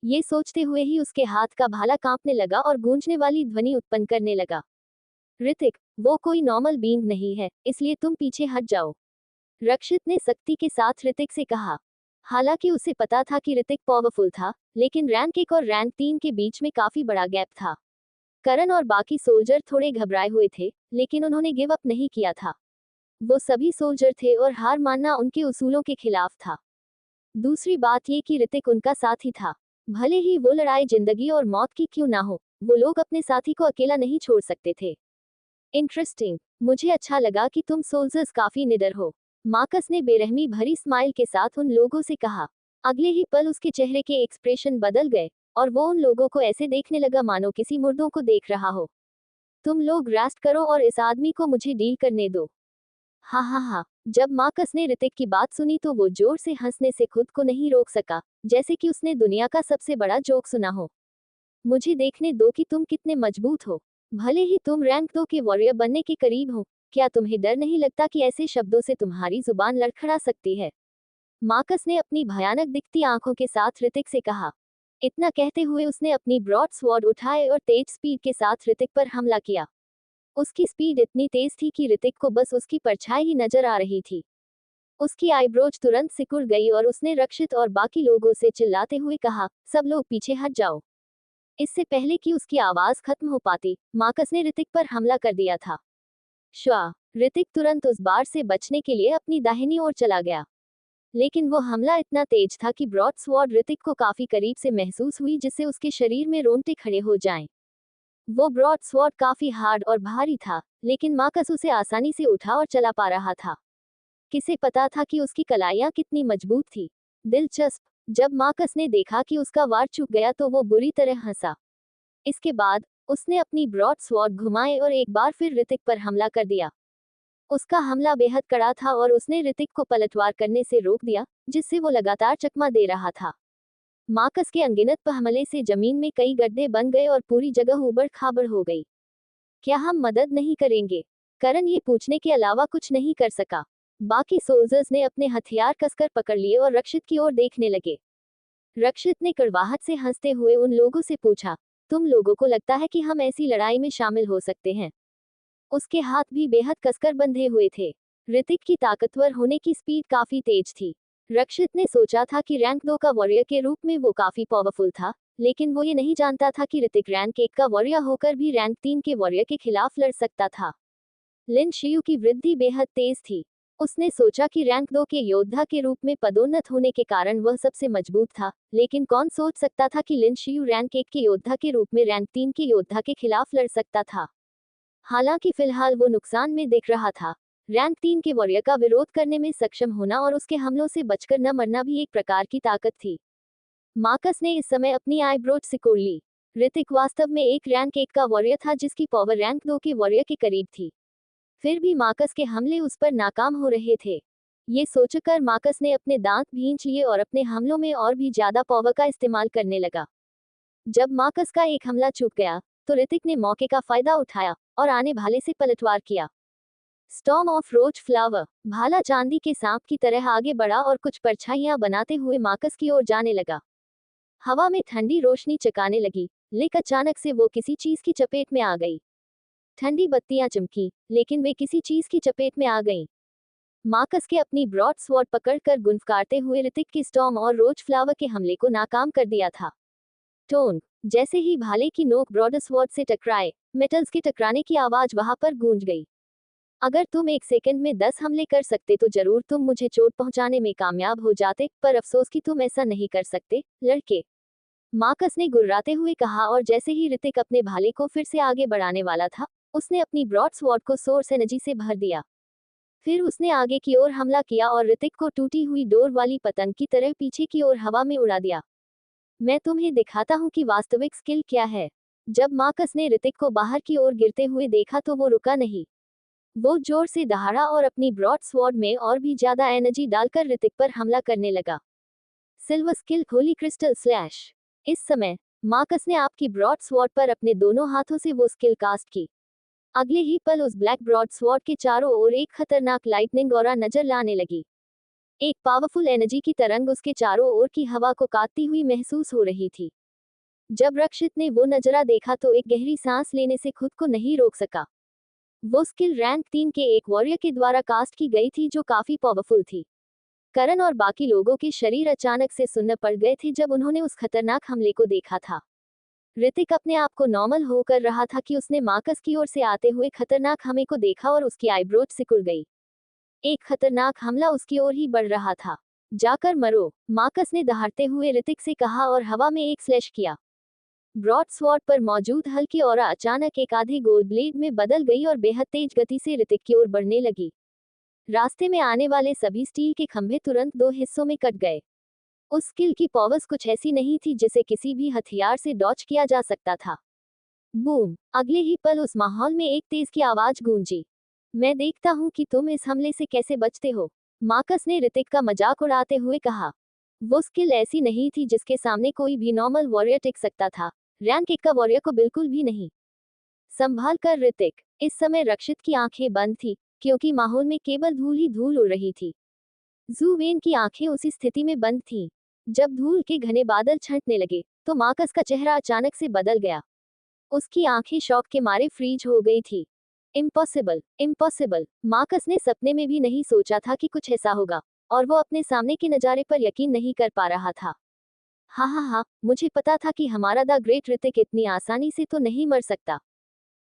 ये सोचते हुए ही उसके हाथ का भाला कांपने लगा और गूंजने वाली ध्वनि उत्पन्न करने लगा। ऋतिक, वो कोई नॉर्मल बीइंग नहीं है, इसलिए तुम पीछे हट जाओ, रक्षित ने सख्ती के साथ ऋतिक से कहा। हालांकि उसे पता था कि ऋतिक पावरफुल था, लेकिन रैंक 1 और रैंक 3 के बीच में काफी बड़ा गैप था। करण और बाकी सोल्जर थोड़े घबराए हुए थे, लेकिन उन्होंने गिव अप नहीं किया था। वो सभी सोल्जर थे और हार मानना उनके उसूलों के खिलाफ था। दूसरी बात ये कि ऋतिक उनका साथी था। भले ही वो लड़ाई जिंदगी और मौत की क्यों ना हो, वो लोग अपने साथी को अकेला नहीं छोड़ सकते थे। इंटरेस्टिंग, मुझे अच्छा लगा कि तुम सोल्जर्स काफी निडर हो, मार्कस ने बेरहमी भरी स्माइल के साथ उन लोगों से कहा। अगले ही पल उसके चेहरे के एक्सप्रेशन बदल गए और वो उन लोगों को ऐसे देखने लगा मानो किसी मुर्दों को देख रहा हो। तुम लोग रेस्ट करो और इस आदमी को मुझे डील करने दो। हाँ हाँ हाँ। जब मार्कस ने ऋतिक की बात सुनी तो वो जोर से हंसने से खुद को नहीं रोक सका, जैसे कि उसने दुनिया का सबसे बड़ा जोक सुना हो। मुझे देखने दो कि तुम कितने मजबूत हो। भले ही तुम रैंक 2 के वॉरियर बनने के करीब हो, क्या तुम्हें डर नहीं लगता कि ऐसे शब्दों से तुम्हारी जुबान लड़खड़ा सकती है? मार्कस ने अपनी भयानक दिखती आंखों के साथ ऋतिक से कहा। इतना कहते हुए उसने अपनी ब्रॉड स्वॉर्ड उठाए और तेज स्पीड के साथ ऋतिक पर हमला किया। उसकी स्पीड इतनी तेज थी कि ऋतिक को बस उसकी परछाई ही नजर आ रही थी। उसकी आईब्रोज तुरंत सिकुड़ गई और उसने रक्षित और बाकी लोगों से चिल्लाते हुए कहा, सब लोग पीछे हट जाओ। इससे पहले कि उसकी आवाज खत्म हो पाती, मार्कस ने ऋतिक पर हमला कर दिया था। श्वा, ऋतिक तुरंत उस बार से बचने के लिए अपनी दाहिनी ओर चला गया। लेकिन वो हमला इतना तेज था कि ब्रॉड स्वॉर्ड ऋतिक को काफी करीब से महसूस हुई, जिससे उसके शरीर में रोंगटे खड़े हो जाएं। वो ब्रॉड स्वॉर्ड काफी हार्ड और भारी था, लेकिन मार्कस उसे आसानी से उठा और चला पा रहा था। किसे पता था कि उसकी कलाइयां कितनी मजबूत थी। दिलचस्प, जब मार्कस ने देखा कि उसका वार चूक गया तो वो बुरी तरह हंसा। इसके बाद उसने अपनी ब्रॉड स्वॉर्ड घुमाए और एक बार फिर ऋतिक पर हमला कर दिया। उसका हमला बेहद कड़ा था और उसने ऋतिक को पलटवार करने से रोक दिया, जिससे वो लगातार चकमा दे रहा था। मार्कस के अनगिनत हमले से जमीन में कई गड्ढे बन गए और पूरी जगह उबड़ खाबड़ हो गई। क्या हम मदद नहीं करेंगे? करण ये पूछने के अलावा कुछ नहीं कर सका। बाकी सोल्जर्स ने अपने हथियार कसकर पकड़ लिए और रक्षित की ओर देखने लगे। रक्षित ने कड़वाहट से हंसते हुए उन लोगों से पूछा, तुम लोगों को लगता है कि हम ऐसी लड़ाई में शामिल हो सकते हैं? उसके हाथ भी बेहद कसकर बंधे हुए थे। ऋतिक की ताकतवर होने की स्पीड काफी तेज थी। रक्षित ने सोचा था कि रैंक 2 का वॉरियर के रूप में वो काफी पावरफुल था, लेकिन वो ये नहीं जानता था कि ऋतिक रैंक 1 का वॉरियर होकर भी रैंक 3 के वॉरियर के खिलाफ लड़ सकता था। लिन शियू की वृद्धि बेहद तेज थी। उसने सोचा कि रैंक 2 के योद्धा के रूप में पदोन्नत होने के कारण वह सबसे मजबूत था, लेकिन कौन सोच सकता था कि लिन शियू रैंक 1 के योद्धा के रूप में रैंक 3 के योद्धा के खिलाफ लड़ सकता था। हालांकि फिलहाल वो नुकसान में दिख रहा था। रैंक 3 के वॉरियर का विरोध करने में सक्षम होना और उसके हमलों से बचकर न मरना भी एक प्रकार की ताकत थी। मार्कस ने इस समय अपनी आईब्रोज सिकोड़ ली। ऋतिक वास्तव में एक रैंक 1 का वॉरियर था जिसकी पावर रैंक 2 के वॉरियर के करीब थी। फिर भी मार्कस के हमले उस पर नाकाम हो रहे थे। ये सोचकर मार्कस ने अपने दांत भींच लिए और अपने हमलों में और भी ज्यादा पावर का इस्तेमाल करने लगा। जब मार्कस का एक हमला चूक गया, तो ऋतिक ने मौके का फायदा उठाया और आने भाले से पलटवार किया। स्टॉर्म ऑफ रोज फ्लावर, भाला चांदी के सांप की तरह आगे बढ़ा और कुछ परछाइयां बनाते हुए मार्कस की ओर जाने लगा। हवा में ठंडी रोशनी चकाने लगी, लेकिन अचानक से वो किसी चीज की चपेट में आ गई। ठंडी बत्तियां चमकी, लेकिन वे किसी चीज की चपेट में आ गईं। मार्कस के अपनी ब्रॉड स्वॉर्ड पकड़कर गुनफकारते हुए ऋतिक के स्टॉर्म और रोज फ्लावर के हमले को नाकाम कर दिया था। टोन, जैसे ही भाले की नोक ब्रॉड स्वॉर्ड से टकराए, मेटल्स के टकराने की आवाज वहां पर गूंज गई। अगर तुम एक सेकंड में 10 हमले कर सकते तो जरूर तुम मुझे चोट पहुंचाने में कामयाब हो जाते, पर अफसोस कि तुम ऐसा नहीं कर सकते, लड़के। मार्कस ने गुर्राते हुए कहा और जैसे ही ऋतिक अपने भाले को फिर से आगे बढ़ाने वाला था, उसने अपनी ब्रॉड स्वॉर्ड को सोर्स एनर्जी से भर दिया। फिर उसने आगे की ओर हमला किया और ऋतिक को टूटी हुई डोर वाली पतंग की तरह पीछे की ओर हवा में उड़ा दिया। मैं तुम्हें दिखाता हूँ कि वास्तविक स्किल क्या है। जब मार्कस ने ऋतिक को बाहर की ओर गिरते हुए देखा तो वो रुका नहीं। वो जोर से दहाड़ा और अपनी ब्रॉड स्वॉर्ड में और भी ज्यादा एनर्जी डालकर ऋतिक पर हमला करने लगा। Silver skill Holi crystal slash. इस समय मार्कस ने आपकी ब्रॉड स्वॉर्ड पर अपने दोनों हाथों से वो स्किल कास्ट की। अगले ही पल उस ब्लैक ब्रॉड स्वॉर्ड के चारों ओर एक खतरनाक लाइटनिंग ऑरा नजर लाने लगी। एक पावरफुल एनर्जी की तरंग उसके चारों ओर की हवा को काटती हुई महसूस हो रही थी। जब रक्षित ने वो नजारा देखा तो एक गहरी सांस लेने से खुद को नहीं रोक सका। वो स्किल रैंक 3 के एक वॉरियर के द्वारा कास्ट की गई थी जो काफी पावरफुल थी। करण और बाकी लोगों के शरीर अचानक से सुन्न पड़ गए थे जब उन्होंने उस खतरनाक हमले को देखा था। ऋतिक अपने आप को नॉर्मल हो कर रहा था कि उसने मार्कस की ओर से आते हुए खतरनाक हमले को देखा और उसकी आईब्रोज सिकुड़ गई। एक खतरनाक हमला उसकी ओर ही बढ़ रहा था। जाकर मरो, मार्कस ने दहाड़ते हुए ऋतिक से कहा और हवा में एक स्लैश किया। ब्रॉड स्वॉर्ड पर मौजूद हल्की ऑरा अचानक एक आधे गोल ब्लेड में बदल गई और बेहद तेज गति से ऋतिक की ओर बढ़ने लगी। रास्ते में आने वाले सभी स्टील के खंभे तुरंत 2 हिस्सों में कट गए। उस स्किल की पावर्स कुछ ऐसी नहीं थी जिसे किसी भी हथियार से डॉच किया जा सकता था। बूम! अगले ही पल उस माहौल में एक तेज की आवाज गूंजी। मैं देखता हूँ कि तुम इस हमले से कैसे बचते हो, मार्कस ने ऋतिक का मजाक उड़ाते हुए कहा। वो स्किल ऐसी नहीं थी जिसके सामने कोई भी नॉर्मल वॉरियर टिक सकता था, रैंक 1 का वॉरियर को बिल्कुल भी नहीं। संभाल कर ऋतिक। इस समय रक्षित की आंखें बंद थी, क्योंकि माहौल में केवल धूल ही धूल उड़ रही थी। जू वेन की आंखें उसी स्थिति में बंद थीं। जब धूल के घने बादल छंटने लगे, तो मार्कस का चेहरा अचानक से बदल गया। उसकी आंखें शॉक के मारे फ्रीज हो गई थी। Impossible, impossible. मार्कस ने सपने में भी नहीं सोचा था कि कुछ ऐसा होगा, और वो अपने सामने के नज़ारे पर यकीन नहीं कर पा रहा था। हाँ, मुझे पता था कि हमारा द ग्रेट ऋतिक इतनी आसानी से तो नहीं मर सकता।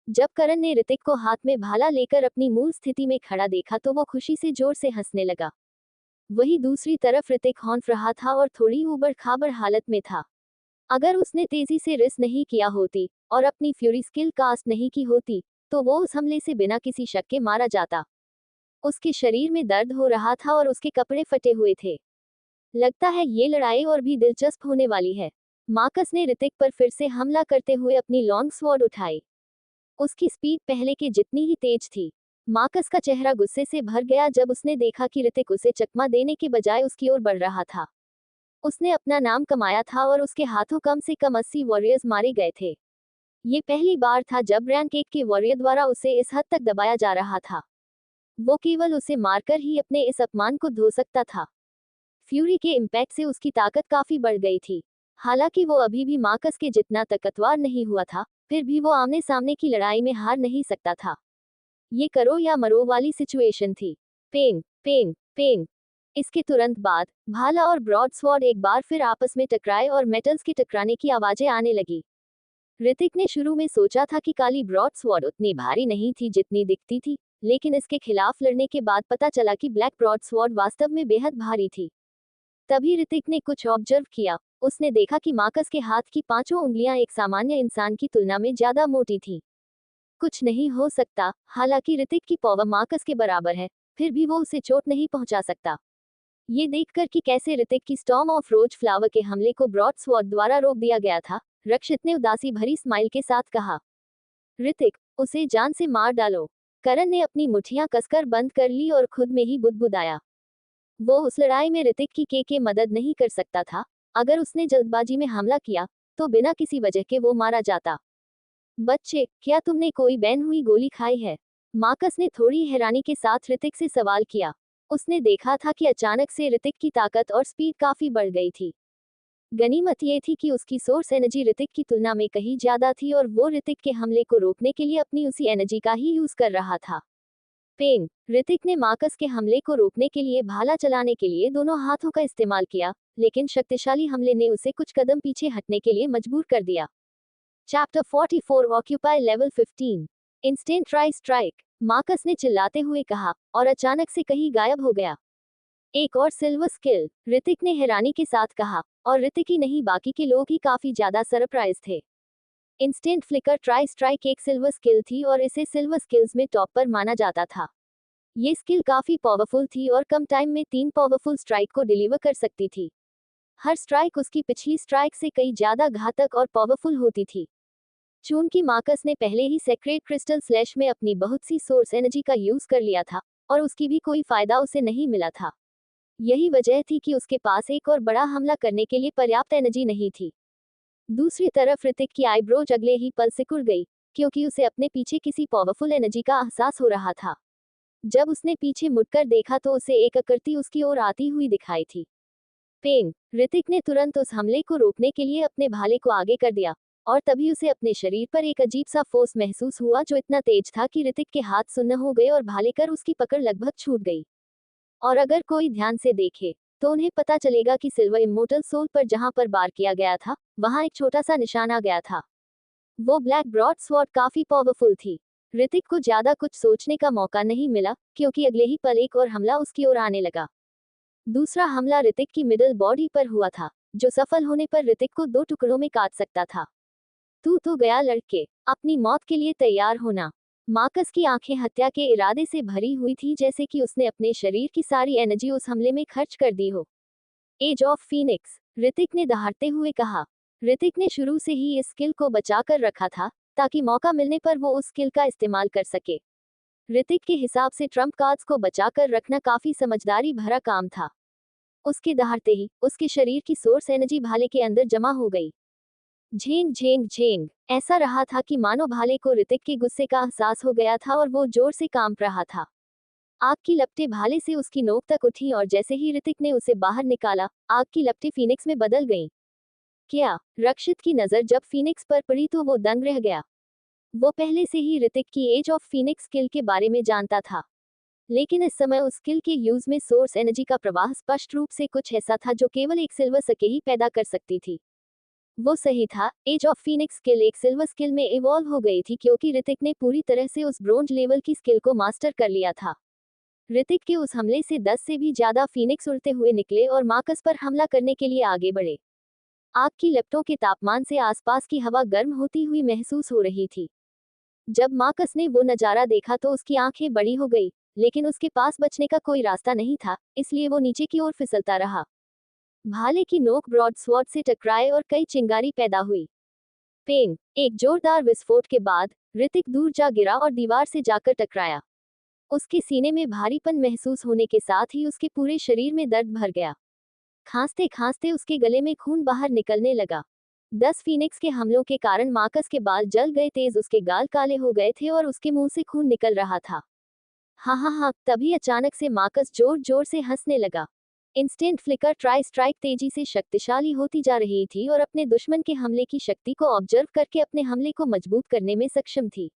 जब करण ने ऋतिक को हाथ में भाला लेकर अपनी मूल स्थिति में खड़ा देखा तो वो खुशी से जोर से हंसने लगा। वही दूसरी तरफ ऋतिक हौंफ रहा था और थोड़ी ऊबड़ खाबड़ हालत में था। अगर उसने तेजी से रेस नहीं किया होती और अपनी फ्यूरी स्किल कास्ट नहीं की होती, तो वो उस हमले से बिना किसी शक के मारा जाता। उसके शरीर में दर्द हो रहा था और उसके कपड़े फटे हुए थे। लगता है ये लड़ाई और भी दिलचस्प होने वाली है। मार्कस ने ऋतिक पर फिर से हमला करते हुए अपनी लॉन्ग स्वॉर्ड उठाई। उसकी स्पीड पहले के जितनी ही तेज थी। मार्कस का चेहरा गुस्से से भर गया जब उसने देखा कि ऋतिक उसे चकमा देने के बजाय उसकी ओर बढ़ रहा था। उसने अपना नाम कमाया था और उसके हाथों कम से कम 80 वॉरियर्स मारे गए थे। ये पहली बार था जब रैंक 1 के वॉरियर द्वारा उसे इस हद तक दबाया जा रहा था। वो केवल उसे मारकर ही अपने इस अपमान को धो सकता था। फ्यूरी के इम्पैक्ट से उसकी ताकत काफी बढ़ गई थी। हालांकि वो अभी भी मार्कस के जितना ताकतवर नहीं हुआ था, फिर भी वो आमने सामने की लड़ाई में हार नहीं सकता था। ये करो या मरो वाली सिचुएशन थी। पेंग पेंग पेंग। इसके तुरंत बाद भाला और ब्रॉडस्वॉर्ड एक बार फिर आपस में टकराए और मेटल्स के टकराने की आवाजें आने लगी। ऋतिक ने शुरू में सोचा था कि काली ब्रॉडस्वॉर्ड उतनी भारी नहीं थी जितनी दिखती थी, लेकिन इसके खिलाफ लड़ने के बाद पता चला कि ब्लैक ब्रॉडस्वॉर्ड वास्तव में बेहद भारी थी। तभी ऋतिक ने कुछ ऑब्जर्व किया। उसने देखा कि मार्कस के हाथ की 5 उंगलियां एक सामान्य इंसान की तुलना में ज्यादा मोटी थीं। कुछ नहीं हो सकता, हालांकि ऋतिक की पावर मार्कस के बराबर है, फिर भी वो उसे चोट नहीं पहुंचा सकता। ये देखकर कि कैसे ऋतिक की स्टॉर्म ऑफ रोज फ्लावर के हमले को ब्रॉडस्वॉर्ड द्वारा रोक दिया गया था, रक्षित ने उदासी भरी स्माइल के साथ कहा, ऋतिक, उसे जान से मार डालो। करण ने अपनी मुट्ठियां कसकर बंद कर ली और खुद में ही बुदबुदाया। वो उस लड़ाई में ऋतिक की के मदद नहीं कर सकता था। अगर उसने जल्दबाजी में हमला किया, तो बिना किसी वजह के वो मारा जाता। बच्चे, क्या तुमने कोई बैन हुई गोली खाई है? मार्कस ने थोड़ी हैरानी के साथ ऋतिक से सवाल किया। उसने देखा था कि अचानक से ऋतिक की ताकत और स्पीड काफी बढ़ गई थी। गनीमत ये थी कि उसकी सोर्स एनर्जी ऋतिक की तुलना में कहीं ज्यादा थी और वो ऋतिक के हमले को रोकने के लिए अपनी उसी एनर्जी का ही यूज कर रहा था। पेंग। ऋतिक ने मार्कस के हमले को रोकने के लिए भाला चलाने के लिए दोनों हाथों का इस्तेमाल किया, लेकिन शक्तिशाली हमले ने उसे कुछ कदम पीछे हटने के लिए मजबूर कर दिया। Chapter 44 occupy level 15। Instant try strike. Marcus ने चिल्लाते हुए कहा, और अचानक से कहीं गायब हो गया। एक और सिल्वर स्किल, ऋतिक ने हैरानी के साथ कहा, और ऋतिक ही नहीं बाकी के लोग ही काफी ज्यादा सरप्राइज थे। इंस्टेंट फ्लिकर ट्राई स्ट्राइक एक सिल्वर स्किल थी और इसे सिल्वर स्किल्स में टॉप पर माना जाता था। ये स्किल काफी पावरफुल थी और कम टाइम में 3 पावरफुल स्ट्राइक को डिलीवर कर सकती थी। हर स्ट्राइक उसकी पिछली स्ट्राइक से कई ज्यादा घातक और पावरफुल होती थी। चूंकि मार्कस ने पहले ही सेक्रेट क्रिस्टल स्लैश में अपनी बहुत सी सोर्स एनर्जी का यूज कर लिया था, और उसकी भी कोई फायदा उसे नहीं मिला था। यही वजह थी कि उसके पास एक और बड़ा हमला करने के लिए पर्याप्त एनर्जी नहीं थी। दूसरी तरफ ऋतिक की आईब्रोज अगले ही पल सिकुड़ गई, क्योंकि उसे अपने पीछे किसी पावरफुल एनर्जी का एहसास हो रहा था। जब उसने पीछे मुड़कर देखा तो उसे एक आकृति उसकी ओर आती हुई दिखाई थी। पेंग। ऋतिक ने तुरंत उस हमले को रोकने के लिए अपने भाले को आगे कर दिया, और तभी उसे अपने शरीर पर एक अजीब सा फोर्स महसूस हुआ जो इतना तेज था कि ऋतिक के हाथ सुन्न हो गए और भाले कर उसकी पकड़ लगभग छूट गई। और अगर कोई ध्यान से देखे, तो उन्हें पता चलेगा कि सिल्वर इमोर्टल सोल पर जहां पर बार किया गया था, वहां एक छोटा सा निशान आ गया था। वो ब्लैक ब्रॉड स्वॉर्ड काफी पावरफुल थी। ऋतिक को ज्यादा कुछ सोचने का मौका नहीं मिला, क्योंकि अगले ही पल एक और हमला उसकी ओर आने लगा। दूसरा हमला ऋतिक की मिडल बॉडी पर हुआ था, जो सफल होने पर ऋतिक को 2 टुकड़ों में काट सकता था। तू तो गया लड़के, अपनी मौत के लिए तैयार होना। मार्कस की आंखें हत्या के इरादे से भरी हुई थी, जैसे कि उसने अपने शरीर की सारी एनर्जी उस हमले में खर्च कर दी हो। एज ऑफ फीनिक्स, ऋतिक ने दहाड़ते हुए कहा। ऋतिक ने शुरू से ही इस स्किल को बचा कर रखा था, ताकि मौका मिलने पर वो उस स्किल का इस्तेमाल कर सके। ऋतिक के हिसाब से ट्रम्प कार्ड्स को बचा कर रखना काफी समझदारी भरा काम था। उसके दहाड़ते ही उसके शरीर की सोर्स एनर्जी भाले के अंदर जमा हो गई। Zheng Zheng Zheng. ऐसा रहा था कि मानो भाले को ऋतिक के गुस्से का एहसास हो गया था और वो जोर से कांप रहा था। आग की लपटें भाले से उसकी नोक तक उठी और जैसे ही ऋतिक ने उसे बाहर निकाला, आग की लपटें फीनिक्स में बदल गईं। क्या? रक्षित की नजर जब फीनिक्स पर पड़ी तो वो दंग रह गया। वो पहले से ही ऋतिक की एज ऑफ फीनिक्स स्किल के बारे में जानता था, लेकिन इस समय उस स्किल के यूज में सोर्स एनर्जी का प्रवाह स्पष्ट रूप से कुछ ऐसा था जो केवल एक सिल्वर सके ही पैदा कर सकती थी। वो सही था, एज ऑफ फीनिक्स स्किल एक सिल्वर स्किल में इवॉल्व हो गई थी, क्योंकि ऋतिक ने पूरी तरह से उस ब्रोंज लेवल की स्किल को मास्टर कर लिया था। ऋतिक के उस हमले से 10 से भी ज्यादा फीनिक्स उड़ते हुए निकले और मार्कस पर हमला करने के लिए आगे बढ़े। आग की लपटों के तापमान से आसपास की हवा गर्म होती हुई महसूस हो रही थी। जब मार्कस ने वो नजारा देखा तो उसकी आंखें बड़ी हो गई, लेकिन उसके पास बचने का कोई रास्ता नहीं था, इसलिए वो नीचे की ओर फिसलता रहा। भाले की नोक ब्रॉड स्वॉर्ड से टकराए और कई चिंगारी पैदा हुई। पेंग। एक जोरदार विस्फोट के बाद ऋतिक दूर जा गिरा और दीवार से जाकर टकराया। उसके सीने में भारीपन महसूस होने के साथ ही उसके पूरे शरीर में दर्द भर गया। खांसते खांसते उसके गले में खून बाहर निकलने लगा। 10 फीनिक्स के हमलों के कारण मार्कस के बाल जल गए, तेज उसके गाल काले हो गए थे और उसके मुंह से खून निकल रहा था। हा हा हा, तभी अचानक से मार्कस जोर जोर से हंसने लगा। इंस्टेंट फ्लिकर ट्राई स्ट्राइक तेजी से शक्तिशाली होती जा रही थी और अपने दुश्मन के हमले की शक्ति को ऑब्जर्व करके अपने हमले को मजबूत करने में सक्षम थी।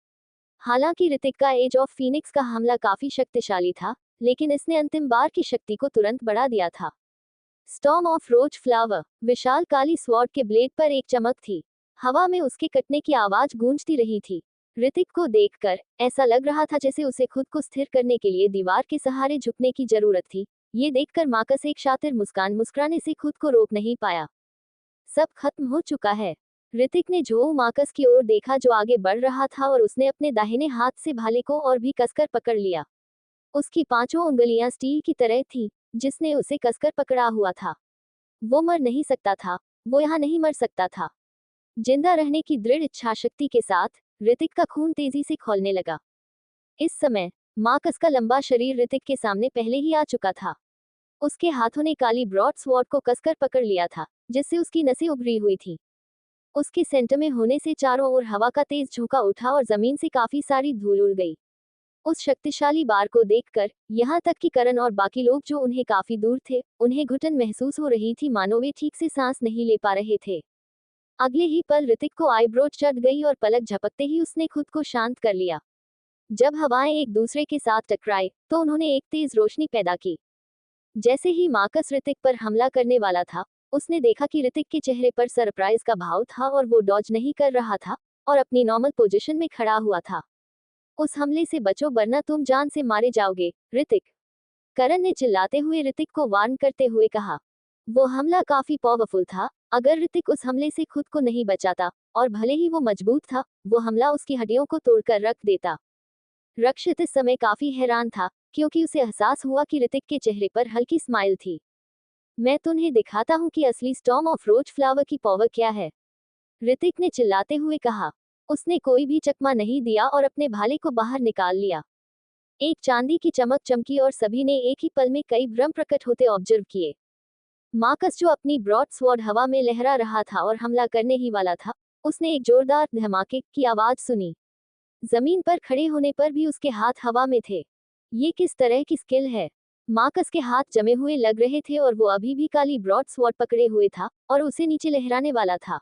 हालांकि ऋतिक का एज ऑफ फीनिक्स का हमला काफी शक्तिशाली था, लेकिन इसने अंतिम बार की शक्ति को तुरंत बढ़ा दिया था। स्टॉर्म ऑफ रोज फ्लावर, विशाल काली स्वॉर्ड के ब्लेड पर एक चमक थी। हवा में उसके कटने की आवाज गूंजती रही थी। ऋतिक को देखकर ऐसा लग रहा था जैसे उसे खुद को स्थिर करने के लिए दीवार के सहारे झुकने की जरूरत थी। ये देखकर मार्कस एक शातिर मुस्काने से खुद को रोक नहीं पाया। सब खत्म हो चुका है। ऋतिक ने जो मार्कस की ओर देखा जो आगे बढ़ रहा था और उसने अपने दाहिने हाथ से भाले को और भी कसकर पकड़ लिया। उसकी पांचों उंगलियां स्टील की तरह थीं, जिसने उसे कसकर पकड़ा हुआ था। वो मर नहीं सकता था, वो यहाँ नहीं मर सकता था। जिंदा रहने की दृढ़ इच्छाशक्ति के साथ ऋतिक का खून तेजी से खौलने लगा। इस समय मार्कस का लंबा शरीर ऋतिक के सामने पहले ही आ चुका था। उसके हाथों ने काली ब्रॉड स्वॉर्ड को कसकर पकड़ लिया था, जिससे उसकी नसें उभरी हुई थी। उसके सेंटर में होने से चारों ओर हवा का तेज झोंका उठा और जमीन से काफी सारी धूल उड़ गई। उस शक्तिशाली बार को देखकर यहाँ तक कि करण और बाकी लोग जो उन्हें काफी दूर थे, उन्हें घुटन महसूस हो रही थी, मानो वे ठीक से सांस नहीं ले पा रहे थे। अगले ही पल ऋतिक को आईब्रो चढ़ गई और पलक झपकते ही उसने खुद को शांत कर लिया। जब हवाएं एक दूसरे के साथ टकराए तो उन्होंने एक तेज रोशनी पैदा की। जैसे ही मार्कस ऋतिक पर हमला करने वाला था, उसने देखा कि ऋतिक के चेहरे पर सरप्राइज का भाव था और वो डॉज नहीं कर रहा था और अपनी नॉर्मल पोजीशन में खड़ा हुआ था। उस हमले से बचो वरना तुम जान से मारे जाओगे, ऋतिक, करण ने चिल्लाते हुए ऋतिक को वार्न करते हुए कहा। वो हमला काफी पावरफुल था। अगर ऋतिक उस हमले से खुद को नहीं बचाता, और भले ही वो मजबूत था, वो हमला उसकी हड्डियों को तोड़कर रख देता। रक्षित इस समय काफी हैरान था, क्योंकि उसे एहसास हुआ कि ऋतिक के चेहरे पर हल्की स्माइल थी। मैं तुम्हें दिखाता हूँ कि असली स्टॉर्म ऑफ रोज फ्लावर की पावर क्या है, ऋतिक ने चिल्लाते हुए कहा। उसने कोई भी चकमा नहीं दिया और अपने भाले को बाहर निकाल लिया। एक चांदी की चमक चमकी और सभी ने एक ही पल में कई भ्रम प्रकट होते ऑब्जर्व किए। मार्कस, जो अपनी ब्रॉड स्वॉर्ड हवा में लहरा रहा था और हमला करने ही वाला था, उसने एक जोरदार धमाके की आवाज सुनी। जमीन पर खड़े होने पर भी उसके हाथ हवा में थे। ये किस तरह की स्किल है? मार्कस के हाथ जमे हुए लग रहे थे और वो अभी भी काली ब्रॉड स्वॉर्ड पकड़े हुए था और उसे नीचे लहराने वाला था।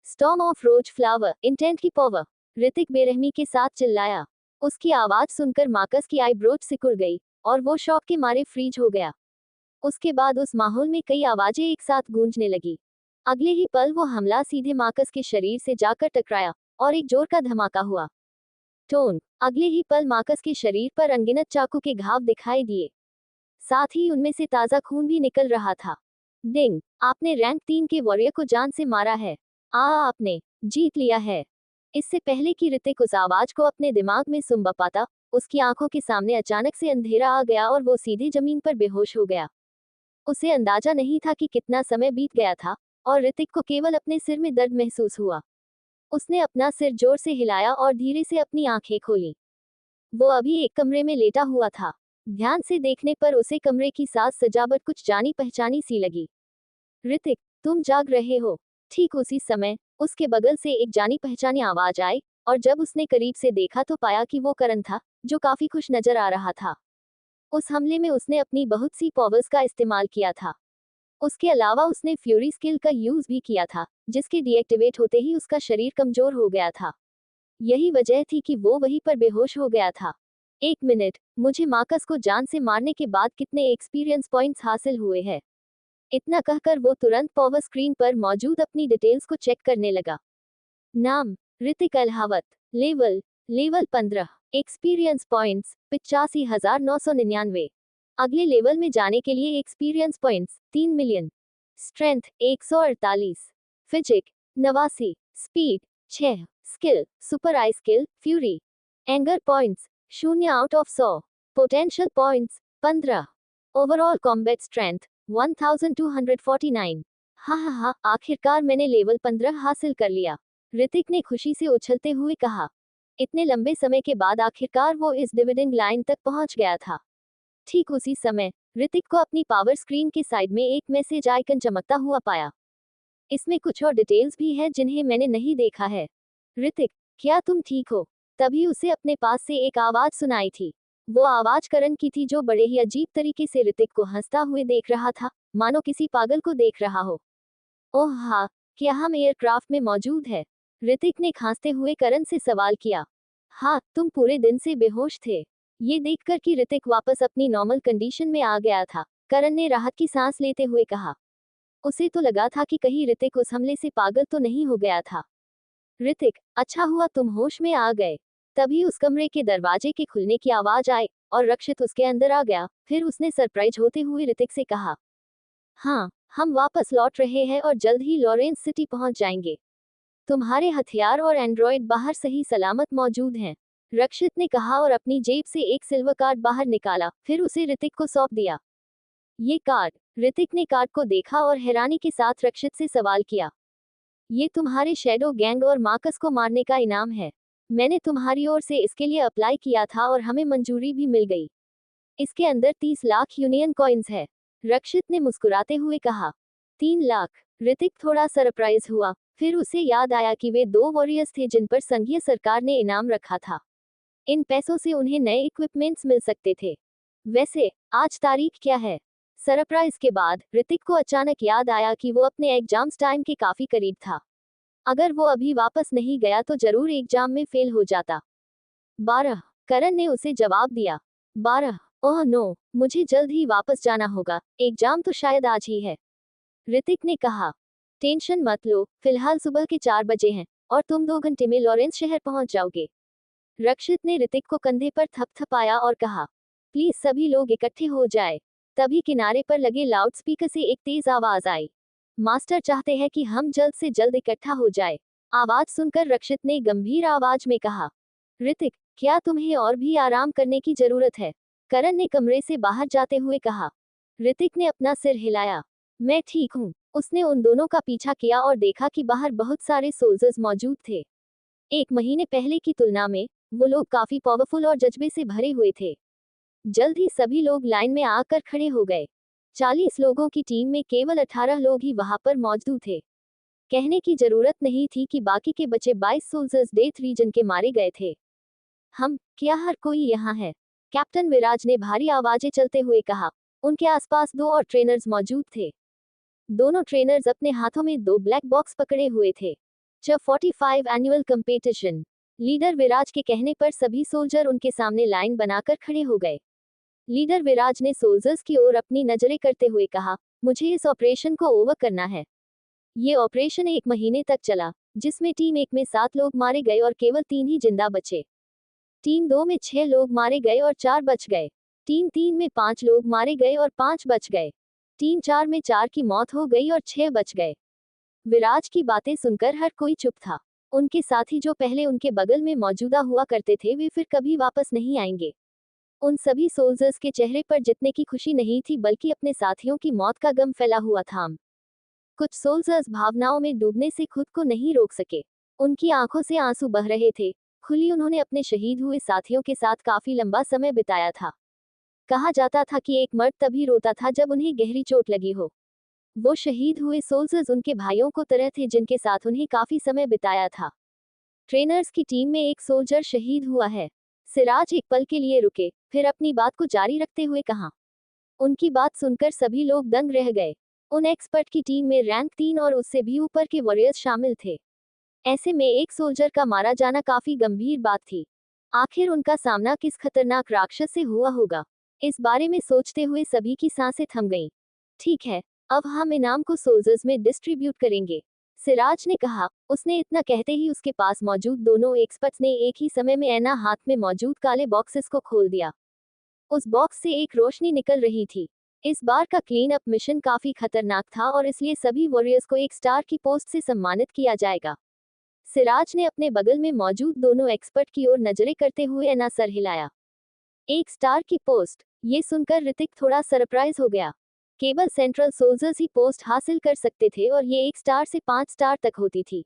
Storm of rose flower, intent की पावर, ऋतिक बेरहमी के साथ चिल्लाया। उसकी आवाज सुनकर मार्कस की आईब्रोज सिकुड़ गई और वो शॉक के मारे फ्रीज हो गया। उसके बाद उस माहौल में कई आवाजें एक साथ गूंजने लगी। अगले ही पल वो हमला सीधे मार्कस के शरीर से जाकर टकराया और एक जोर का धमाका हुआ। टोन, अगले ही पल मार्कस के शरीर पर अनगिनत चाकू के घाव दिखाई दिए, साथ ही उनमें से ताजा खून भी निकल रहा था। डिंग, आपने रैंक 3 के वॉरियर को जान से मारा है। आपने जीत लिया है। इससे पहले कि ऋतिक उस आवाज को अपने दिमाग में सुन पाता, उसकी आंखों के सामने अचानक से अंधेरा आ गया और वो सीधे जमीन पर बेहोश हो गया। उसे अंदाजा नहीं था कि कितना समय बीत गया था और ऋतिक को केवल अपने सिर में दर्द महसूस हुआ। उसने अपना सिर जोर से हिलाया और धीरे से अपनी आंखें खोली। वो अभी एक कमरे में लेटा हुआ था। ध्यान से देखने पर उसे कमरे की साज सजावट कुछ जानी पहचानी सी लगी। ऋतिक, तुम जाग रहे हो? ठीक उसी समय उसके बगल से एक जानी पहचानी आवाज आई और जब उसने करीब से देखा तो पाया कि वो करण था, जो काफी खुश नजर आ रहा था। उस हमले में उसने अपनी बहुत सी पावर्स का इस्तेमाल किया था। उसके अलावा उसने फ्यूरी स्किल का यूज भी किया था, जिसके डीएक्टिवेट होते ही उसका शरीर कमजोर हो गया था। यही वजह थी कि वो वहीं पर बेहोश हो गया था। 1 मिनट, मुझे मार्कस को जान से मारने के बाद कितने एक्सपीरियंस पॉइंट्स हासिल हुए हैं? इतना कहकर वो तुरंत पावर स्क्रीन पर मौजूद अपनी डिटेल्स को चेक करने लगा। नाम, Hrithik Alhawat. Level 15। Experience points 85,999। अगले लेवल में जाने के लिए experience points 3 million. Strength 148। Physique 89। Speed 6। Skill super eye skill fury. Anger points 0/100। Potential points 15। Overall combat strength 1249। हा, आखिरकार मैंने लेवल 15 हासिल कर लिया, ऋतिक ने खुशी से उछलते हुए कहा। इतने लंबे समय के बाद आखिरकार वो इस डिविडेंड लाइन तक पहुंच गया था। ठीक उसी समय ऋतिक को अपनी पावर स्क्रीन के साइड में एक मैसेज आइकन चमकता हुआ पाया। इसमें कुछ और डिटेल्स भी है जिन्हें मैंने नहीं देखा है। ऋतिक, क्या तुम ठीक हो? तभी उसे अपने पास से एक आवाज सुनाई थी। वो आवाज करण की थी, जो बड़े ही अजीब तरीके से ऋतिक को हंसता हुए देख रहा था, मानो किसी पागल को देख रहा हो। ओह हाँ, क्या हम एयरक्राफ्ट में मौजूद है? ऋतिक ने खांसते हुए करण से सवाल किया। हाँ, तुम पूरे दिन से बेहोश थे। ये देखकर कि ऋतिक वापस अपनी नॉर्मल कंडीशन में आ गया था, करण ने राहत की सांस लेते हुए कहा। उसे तो लगा था कि कहीं ऋतिक उस हमले से पागल तो नहीं हो गया था। ऋतिक, अच्छा हुआ तुम होश में आ गए। तभी उस कमरे के दरवाजे के खुलने की आवाज आई और रक्षित उसके अंदर आ गया। फिर उसने सरप्राइज होते हुए ऋतिक से कहा, हाँ, हम वापस लौट रहे हैं और जल्द ही लॉरेंस सिटी पहुंच जाएंगे। तुम्हारे हथियार और एंड्रॉयड बाहर सही सलामत मौजूद हैं, रक्षित ने कहा और अपनी जेब से एक सिल्वर कार्ड बाहर निकाला, फिर उसे ऋतिक को सौंप दिया। ये कार्ड? ऋतिक ने कार्ड को देखा और हैरानी के साथ रक्षित से सवाल किया। ये तुम्हारे शैडो गैंग और मार्कस को मारने का इनाम है। मैंने तुम्हारी ओर से इसके लिए अप्लाई किया था और हमें मंजूरी भी मिल गई। इसके अंदर 30 लाख यूनियन कॉइन्स है, रक्षित ने मुस्कुराते हुए कहा। 3 लाख? ऋतिक थोड़ा सरप्राइज हुआ, फिर उसे याद आया कि वे 2 वॉरियर्स थे जिन पर संघीय सरकार ने इनाम रखा था। इन पैसों से उन्हें नए इक्विपमेंट्स मिल सकते थे। वैसे आज तारीख क्या है? सरप्राइज के बाद ऋतिक को अचानक याद आया कि वो अपने एग्जाम्स टाइम के काफी करीब था। अगर वो अभी वापस नहीं गया तो जरूर एग्जाम में फेल हो जाता। 12, करण ने उसे जवाब दिया। 12? ओह नो, मुझे जल्द ही वापस जाना होगा, एग्जाम तो शायद आज ही है, ऋतिक ने कहा। टेंशन मत लो, फिलहाल सुबह के 4 बजे हैं और तुम 2 घंटे में लॉरेंस शहर पहुंच जाओगे। रक्षित ने ऋतिक को कंधे पर थपथपाया और कहा, प्लीज सभी लोग इकट्ठे हो जाए। तभी किनारे पर लगे लाउडस्पीकर से एक तेज आवाज आई। मास्टर चाहते हैं कि हम जल्द से जल्द इकट्ठा हो जाए। आवाज सुनकर रक्षित ने गंभीर आवाज में कहा। ऋतिक, क्या तुम्हें और भी आराम करने की जरूरत है? करण ने कमरे से बाहर जाते हुए कहा। ऋतिक ने अपना सिर हिलाया। मैं ठीक हूँ। उसने उन दोनों का पीछा किया और देखा कि बाहर बहुत सारे सोल्जर्स मौजूद थे। 1 महीने पहले की तुलना में वो लोग काफी पावरफुल और जज्बे से भरे हुए थे। जल्द ही सभी लोग लाइन में आकर खड़े हो गए। 40 लोगों की टीम में केवल 18 लोग ही वहां पर मौजूद थे। कहने की जरूरत नहीं थी कि बाकी के बचे 22 सोल्जर्स डेथ रीजन के मारे गए थे। क्या हर कोई यहाँ है? कैप्टन विराज ने भारी आवाजें चलते हुए कहा। उनके आसपास 2 और ट्रेनर्स मौजूद थे। दोनों ट्रेनर्स अपने हाथों में 2 ब्लैक बॉक्स पकड़े हुए थे। 45 एनुअल कंपटीशन। लीडर विराज के कहने पर सभी सोल्जर उनके सामने लाइन बनाकर खड़े हो गए। लीडर विराज ने सोल्जर्स की ओर अपनी नजरें करते हुए कहा, मुझे इस ऑपरेशन को ओवर करना है। ये ऑपरेशन 1 महीने तक चला, जिसमें टीम 1 में 7 लोग मारे गए और केवल 3 ही जिंदा बचे। टीम 2 में 6 लोग मारे गए और 4 बच गए। टीम 3 में 5 लोग मारे गए और 5 बच गए। टीम 4 में 4 की मौत हो गई और 6 बच गए। विराज की बातें सुनकर हर कोई चुप था। उनके साथी जो पहले उनके बगल में मौजूदा हुआ करते थे, वे फिर कभी वापस नहीं आएंगे। उन सभी सोल्जर्स के चेहरे पर जितने की खुशी नहीं थी, बल्कि अपने साथियों की मौत का गम फैला हुआ था। कुछ सोल्जर्स भावनाओं में डूबने से खुद को नहीं रोक सके। उनकी आंखों से आंसू बह रहे थे। खुली उन्होंने अपने शहीद हुए साथियों के साथ काफी लंबा समय बिताया था। कहा जाता था कि एक मर्द तभी रोता था जब उन्हें गहरी चोट लगी हो। वो शहीद हुए सोल्जर्स उनके भाइयों को तरह थे जिनके साथ उन्हें काफी समय बिताया था। ट्रेनर्स की टीम में एक सोल्जर शहीद हुआ है। सिराज एक पल के लिए रुके, फिर अपनी बात को जारी रखते हुए कहा। उनकी बात सुनकर सभी लोग दंग रह गए। उन एक्सपर्ट की टीम में रैंक 3 और उससे भी ऊपर के वॉरियर्स शामिल थे। ऐसे में एक सोल्जर का मारा जाना काफी गंभीर बात थी। आखिर उनका सामना किस खतरनाक राक्षस से हुआ होगा? इस बारे में सोचते हुए सभी की सांसें थम गईं। ठीक है, अब हम इनाम को सोल्जर्स में डिस्ट्रीब्यूट करेंगे, सिराज ने कहा। उसने इतना कहते ही उसके पास मौजूद दोनों एक्सपर्ट्स ने एक ही समय में ऐना हाथ में मौजूद काले बॉक्सेस को खोल दिया। उस बॉक्स से एक रोशनी निकल रही थी। इस बार का क्लीन अप मिशन काफी खतरनाक था और इसलिए सभी वॉरियर्स को एक स्टार की पोस्ट से सम्मानित किया जाएगा। सिराज ने अपने बगल में मौजूद दोनों एक्सपर्ट की ओर नजरें करते हुए ऐना सर हिलाया। 1 स्टार की पोस्ट? ये सुनकर ऋतिक थोड़ा सरप्राइज हो गया। केवल सेंट्रल सोल्जर्स ही पोस्ट हासिल कर सकते थे और ये 1 स्टार से 5 स्टार तक होती थी।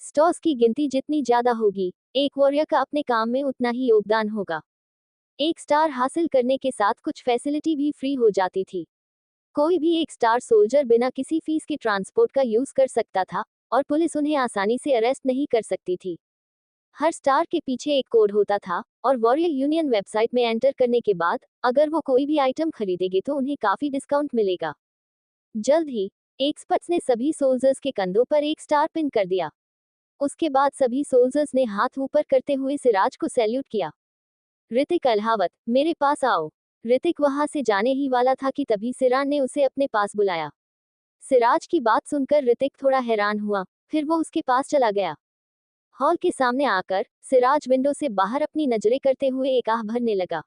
स्टॉर्स की गिनती जितनी ज्यादा होगी, एक वॉरियर का अपने काम में उतना ही योगदान होगा। एक स्टार हासिल करने के साथ कुछ फैसिलिटी भी फ्री हो जाती थी। कोई भी एक स्टार सोल्जर बिना किसी फीस के ट्रांसपोर्ट का यूज कर सकता था और पुलिस उन्हें आसानी से अरेस्ट नहीं कर सकती थी। हर स्टार के पीछे एक कोड होता था और वॉरियर यूनियन वेबसाइट में एंटर करने के बाद अगर वो कोई भी आइटम खरीदेंगे तो उन्हें काफी डिस्काउंट मिलेगा। जल्द ही एक्सपर्ट्स ने सभी सोल्जर्स के कंधों पर एक स्टार पिन कर दिया। उसके बाद सभी सोल्जर्स ने हाथ ऊपर करते हुए सिराज को सैल्यूट किया। ऋतिक अल्हावत, मेरे पास आओ। ऋतिक वहां से जाने ही वाला था कि तभी सिराज ने उसे अपने पास बुलाया। सिराज की बात सुनकर ऋतिक थोड़ा हैरान हुआ, फिर वो उसके पास चला गया। हॉल के सामने आकर सिराज विंडो से बाहर अपनी नजरें करते हुए एक आह भरने लगा।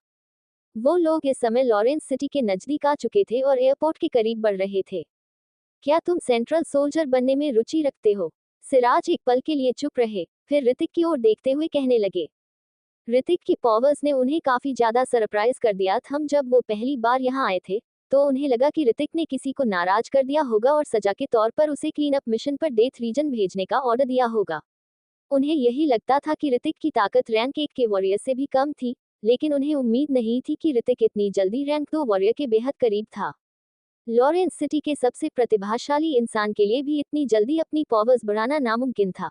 वो लोग इस समय लॉरेंस सिटी के नजदीक आ चुके थे और एयरपोर्ट के करीब बढ़ रहे थे। क्या तुम सेंट्रल सोल्जर बनने में रुचि रखते हो? सिराज एक पल के लिए चुप रहे, फिर ऋतिक की ओर देखते हुए कहने लगे। ऋतिक की पॉवर्स ने उन्हें काफी ज्यादा सरप्राइज कर दिया था। जब वो पहली बार यहाँ आए थे तो उन्हें लगा कि ऋतिक ने किसी को नाराज कर दिया होगा और सजा के तौर पर उसे क्लीन अप मिशन पर डेथ रीजन भेजने का ऑर्डर दिया होगा। उन्हें यही लगता था कि ऋतिक की ताकत रैंक 1 के वॉरियर से भी कम थी, लेकिन उन्हें उम्मीद नहीं थी कि ऋतिक इतनी जल्दी रैंक 2 वॉरियर के बेहद करीब था। लॉरेंस सिटी के सबसे प्रतिभाशाली इंसान के लिए भी इतनी जल्दी अपनी पॉवर्स बढ़ाना नामुमकिन था।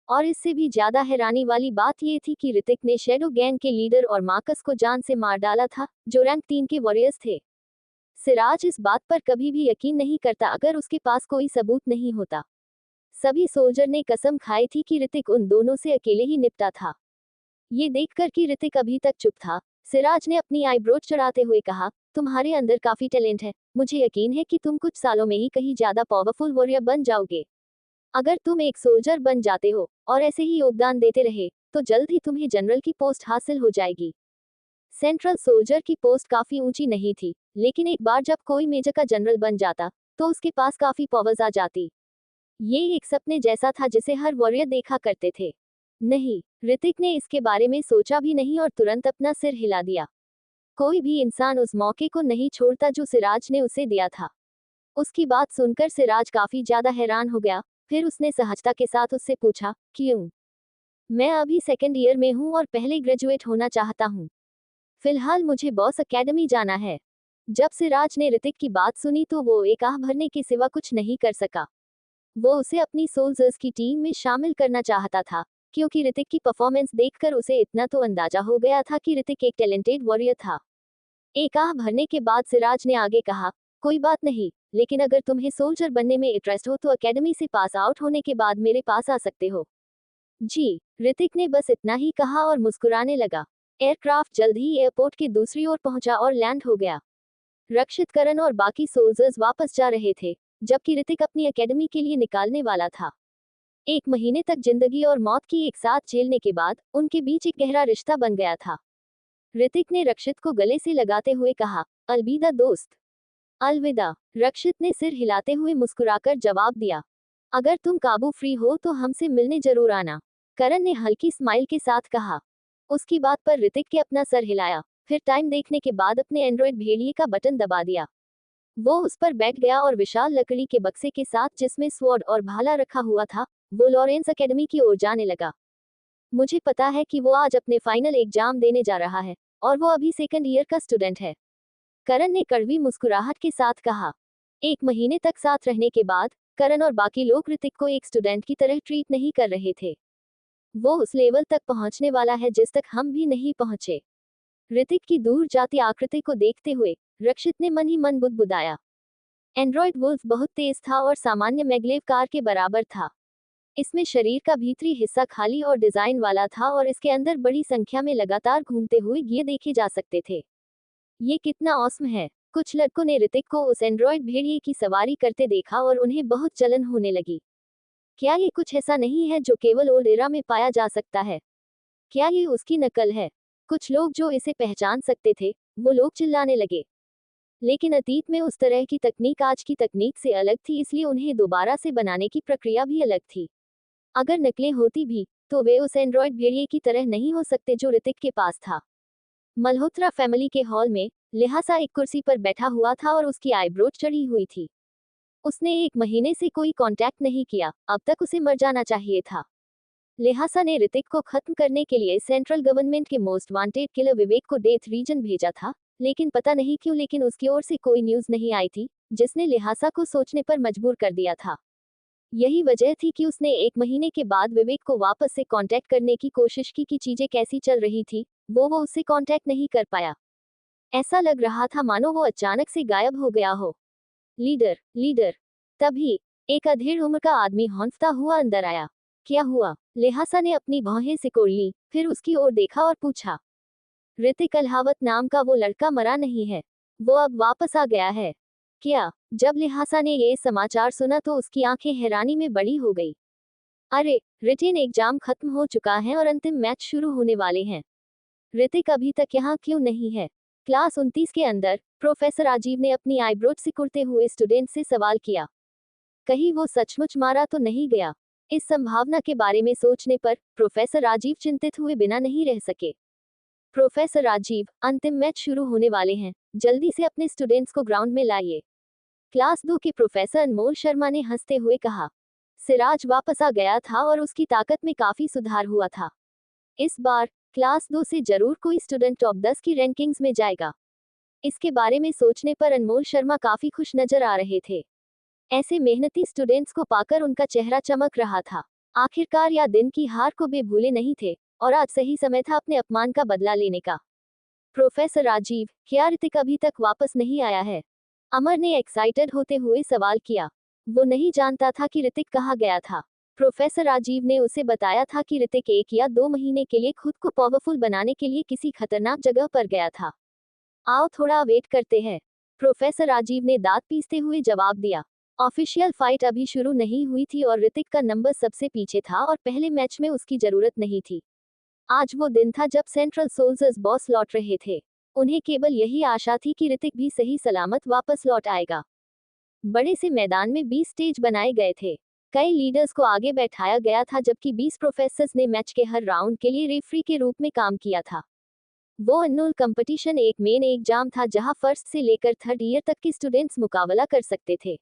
और इससे भी ज्यादा हैरानी वाली बात यह थी कि ऋतिक ने शैडो गैंग के लीडर और मार्कस को जान से मार डाला था, जो रैंक 3 के वॉरियर्स थे। सिराज इस बात पर कभी भी यकीन नहीं करता अगर उसके पास कोई सबूत नहीं होता। सभी सोल्जर ने कसम खाई थी कि ऋतिक उन दोनों से अकेले ही निपटा था। ये देखकर कि ऋतिक अभी तक चुप था, सिराज ने अपनी आईब्रोज चढ़ाते हुए कहा, तुम्हारे अंदर काफी टैलेंट है। मुझे यकीन है कि तुम कुछ सालों में ही कहीं ज्यादा पावरफुल वॉरियर बन जाओगे। अगर तुम एक सोल्जर बन जाते हो और ऐसे ही योगदान देते रहे तो जल्द ही तुम्हें जनरल की पोस्ट हासिल हो जाएगी। सेंट्रल सोल्जर की पोस्ट काफी ऊंची नहीं थी, लेकिन एक बार जब कोई मेजर का जनरल बन जाता तो उसके पास काफी पावर्स आ जाती। ये एक सपने जैसा था जिसे हर वॉरियर देखा करते थे। नहीं, ऋतिक ने इसके बारे में सोचा भी नहीं और तुरंत अपना सिर हिला दिया। कोई भी इंसान उस मौके को नहीं छोड़ता जो सिराज ने उसे दिया था। उसकी बात सुनकर सिराज काफी ज्यादा हैरान हो गया, फिर उसने सहजता के साथ उससे पूछा, क्यों? मैं अभी सेकेंड ईयर में हूँ और पहले ग्रेजुएट होना चाहता हूँ। फिलहाल मुझे बॉस अकेडमी जाना है। जब सिराज ने ऋतिक की बात सुनी तो वो एक आह भरने के सिवा कुछ नहीं कर सका। वो उसे अपनी सोल्जर्स की टीम में शामिल करना चाहता था, क्योंकि ऋतिक की परफॉर्मेंस देखकर उसे इतना तो अंदाजा हो गया था कि ऋतिक एक टैलेंटेड वॉरियर था। एक आह भरने के बाद सिराज ने आगे कहा, कोई बात नहीं, लेकिन अगर तुम्हें सोल्जर बनने में इंटरेस्ट हो तो एकेडमी से पास आउट होने के बाद मेरे पास आ सकते हो। जी, ऋतिक ने बस इतना ही कहा और मुस्कुराने लगा। एयरक्राफ्ट जल्द ही एयरपोर्ट के दूसरी ओर पहुंचा और लैंड हो गया। रक्षित करण और बाकी सोल्जर्स वापस जा रहे थे, जबकि ऋतिक अपनी एकेडमी के लिए निकालने वाला था। 1 महीने तक जिंदगी और मौत की एक साथ झेलने के बाद उनके बीच एक गहरा रिश्ता बन गया था। ऋतिक ने रक्षित को गले से लगाते हुए कहा, अलविदा दोस्त। अलविदा, रक्षित ने सिर हिलाते हुए मुस्कुराकर जवाब दिया। अगर तुम काबू फ्री हो तो हमसे मिलने जरूर आना, करण ने हल्की स्माइल के साथ कहा। उसकी बात पर ऋतिक के अपना सर हिलाया, फिर टाइम देखने के बाद अपने एंड्रॉइड भेड़िए का बटन दबा दिया। वो उस पर बैठ गया और विशाल लकड़ी के बक्से के साथ जिसमें स्वॉर्ड और भाला रखा हुआ था, वो लॉरेंस एकेडमी की ओर जाने लगा। मुझे पता है कि वो आज अपने फाइनल एग्जाम देने जा रहा है और वो अभी सेकंड ईयर का स्टूडेंट है, करण ने कड़वी मुस्कुराहट के साथ कहा। 1 महीने तक साथ रहने के बाद करण और बाकी लोग ऋतिक को एक स्टूडेंट की तरह ट्रीट नहीं कर रहे थे। वो उस लेवल तक पहुंचने वाला है जिस तक हम भी नहीं पहुंचे। ऋतिक की दूर जाती आकृति को देखते हुए रक्षित ने मन ही मन बुदबुदाया। एंड्रॉइड वुल्फ बहुत तेज था और सामान्य मैग्लेव कार के बराबर था। इसमें शरीर का भीतरी हिस्सा खाली और डिजाइन वाला था और इसके अंदर बड़ी संख्या में लगातार घूमते हुए गियर देखे जा सकते थे। ये कितना औसम है। कुछ लड़कों ने ऋतिक को उस एंड्रॉइड भेड़िए की सवारी करते देखा और उन्हें बहुत जलन होने लगी। क्या ये कुछ ऐसा नहीं है जो केवल ओल्ड एरा में पाया जा सकता है? क्या ये उसकी नकल है? कुछ लोग जो इसे पहचान सकते थे, वो लोग चिल्लाने लगे। लेकिन अतीत में उस तरह की तकनीक आज की तकनीक से अलग थी, इसलिए उन्हें दोबारा से बनाने की प्रक्रिया भी अलग थी। अगर नकलें होती भी तो वे उस एंड्रॉइड भेड़िए की तरह नहीं हो सकते जो ऋतिक के पास था। मल्होत्रा फैमिली के हॉल में लिहाजा एक कुर्सी पर बैठा हुआ था और उसकी आईब्रोज चढ़ी हुई थी। उसने 1 महीने से कोई कांटेक्ट नहीं किया, अब तक उसे मर जाना चाहिए था। लिहासा ने ऋतिक को खत्म करने के लिए सेंट्रल गवर्नमेंट के मोस्ट वांटेड किलर विवेक को डेथ रीजन भेजा था, लेकिन पता नहीं क्यों लेकिन उसकी ओर से कोई न्यूज नहीं आई थी, जिसने लिहासा को सोचने पर मजबूर कर दिया था। यही वजह थी कि उसने 1 महीने के बाद विवेक को वापस से कांटेक्ट करने की कोशिश की कि चीजें कैसी चल रही थी, वो उससे कांटेक्ट नहीं कर पाया। ऐसा लग रहा था मानो वो अचानक से गायब हो गया हो। Leader, leader. तभी एक अधेड़ उम्र का आदमी हौंफता हुआ अंदर आया। क्या हुआ? लिहासा ने अपनी भौहें सिकोड़ ली, फिर उसकी ओर देखा और पूछा। ऋतिक अल्हावत नाम का वो लड़का मरा नहीं है, वो अब वापस आ गया है। क्या? जब लिहासा ने ये समाचार सुना तो उसकी आंखें हैरानी में बड़ी हो गई। अरे, रिटेन एग्जाम खत्म हो चुका है और अंतिम मैच शुरू होने वाले हैं। ऋतिक अभी तक यहाँ क्यों नहीं है? क्लास 29 के अंदर प्रोफेसर राजीव ने अपनी आईब्रो सिकुड़ते हुए स्टूडेंट से सवाल किया। कहीं वो सचमुच मारा तो नहीं गया? इस संभावना के बारे में सोचने पर प्रोफेसर राजीव चिंतित हुए बिना नहीं रह सके। प्रोफेसर राजीव, अंतिम मैच शुरू होने वाले हैं, जल्दी से अपने स्टूडेंट्स को ग्राउंड में लाइए। क्लास 2 के प्रोफेसर अनमोल शर्मा ने हंसते हुए कहा। सिराज वापस आ गया था और उसकी ताकत में काफी सुधार हुआ था। इस बार क्लास 2 से जरूर कोई स्टूडेंट टॉप 10 की रैंकिंग्स में जाएगा। इसके बारे में सोचने पर अनमोल शर्मा काफी खुश नजर आ रहे थे। ऐसे मेहनती स्टूडेंट्स को पाकर उनका चेहरा चमक रहा था। आखिरकार या दिन की हार को भी भूले नहीं थे और आज सही समय था अपने अपमान का बदला लेने का। प्रोफेसर राजीव, क्या ऋतिक अभी तक वापस नहीं आया है? अमर ने एक्साइटेड होते हुए सवाल किया। वो नहीं जानता था कि ऋतिक कहाँ गया था। प्रोफेसर राजीव ने उसे बताया था कि ऋतिक 1 या 2 महीने के लिए खुद को पावरफुल बनाने के लिए किसी खतरनाक जगह पर गया था। आओ थोड़ा वेट करते हैं, प्रोफेसर राजीव ने दांत पीसते हुए जवाब दिया। ऑफिशियल फाइट अभी शुरू नहीं हुई थी और ऋतिक का नंबर सबसे पीछे था और पहले मैच में उसकी जरूरत नहीं थी। आज वो दिन था जब सेंट्रल सोल्जर्स बॉस लौट रहे थे। उन्हें केवल यही आशा थी कि ऋतिक भी सही सलामत वापस लौट आएगा। बड़े से मैदान में 20 स्टेज बनाए गए थे। कई लीडर्स को आगे बैठाया गया था जबकि 20 प्रोफेसर्स ने मैच के हर राउंड के लिए रेफरी के रूप में काम किया था। वो एनुअल कंपटीशन एक मेन एग्जाम था जहां फर्स्ट से लेकर थर्ड ईयर तक के स्टूडेंट्स मुकाबला कर सकते थे।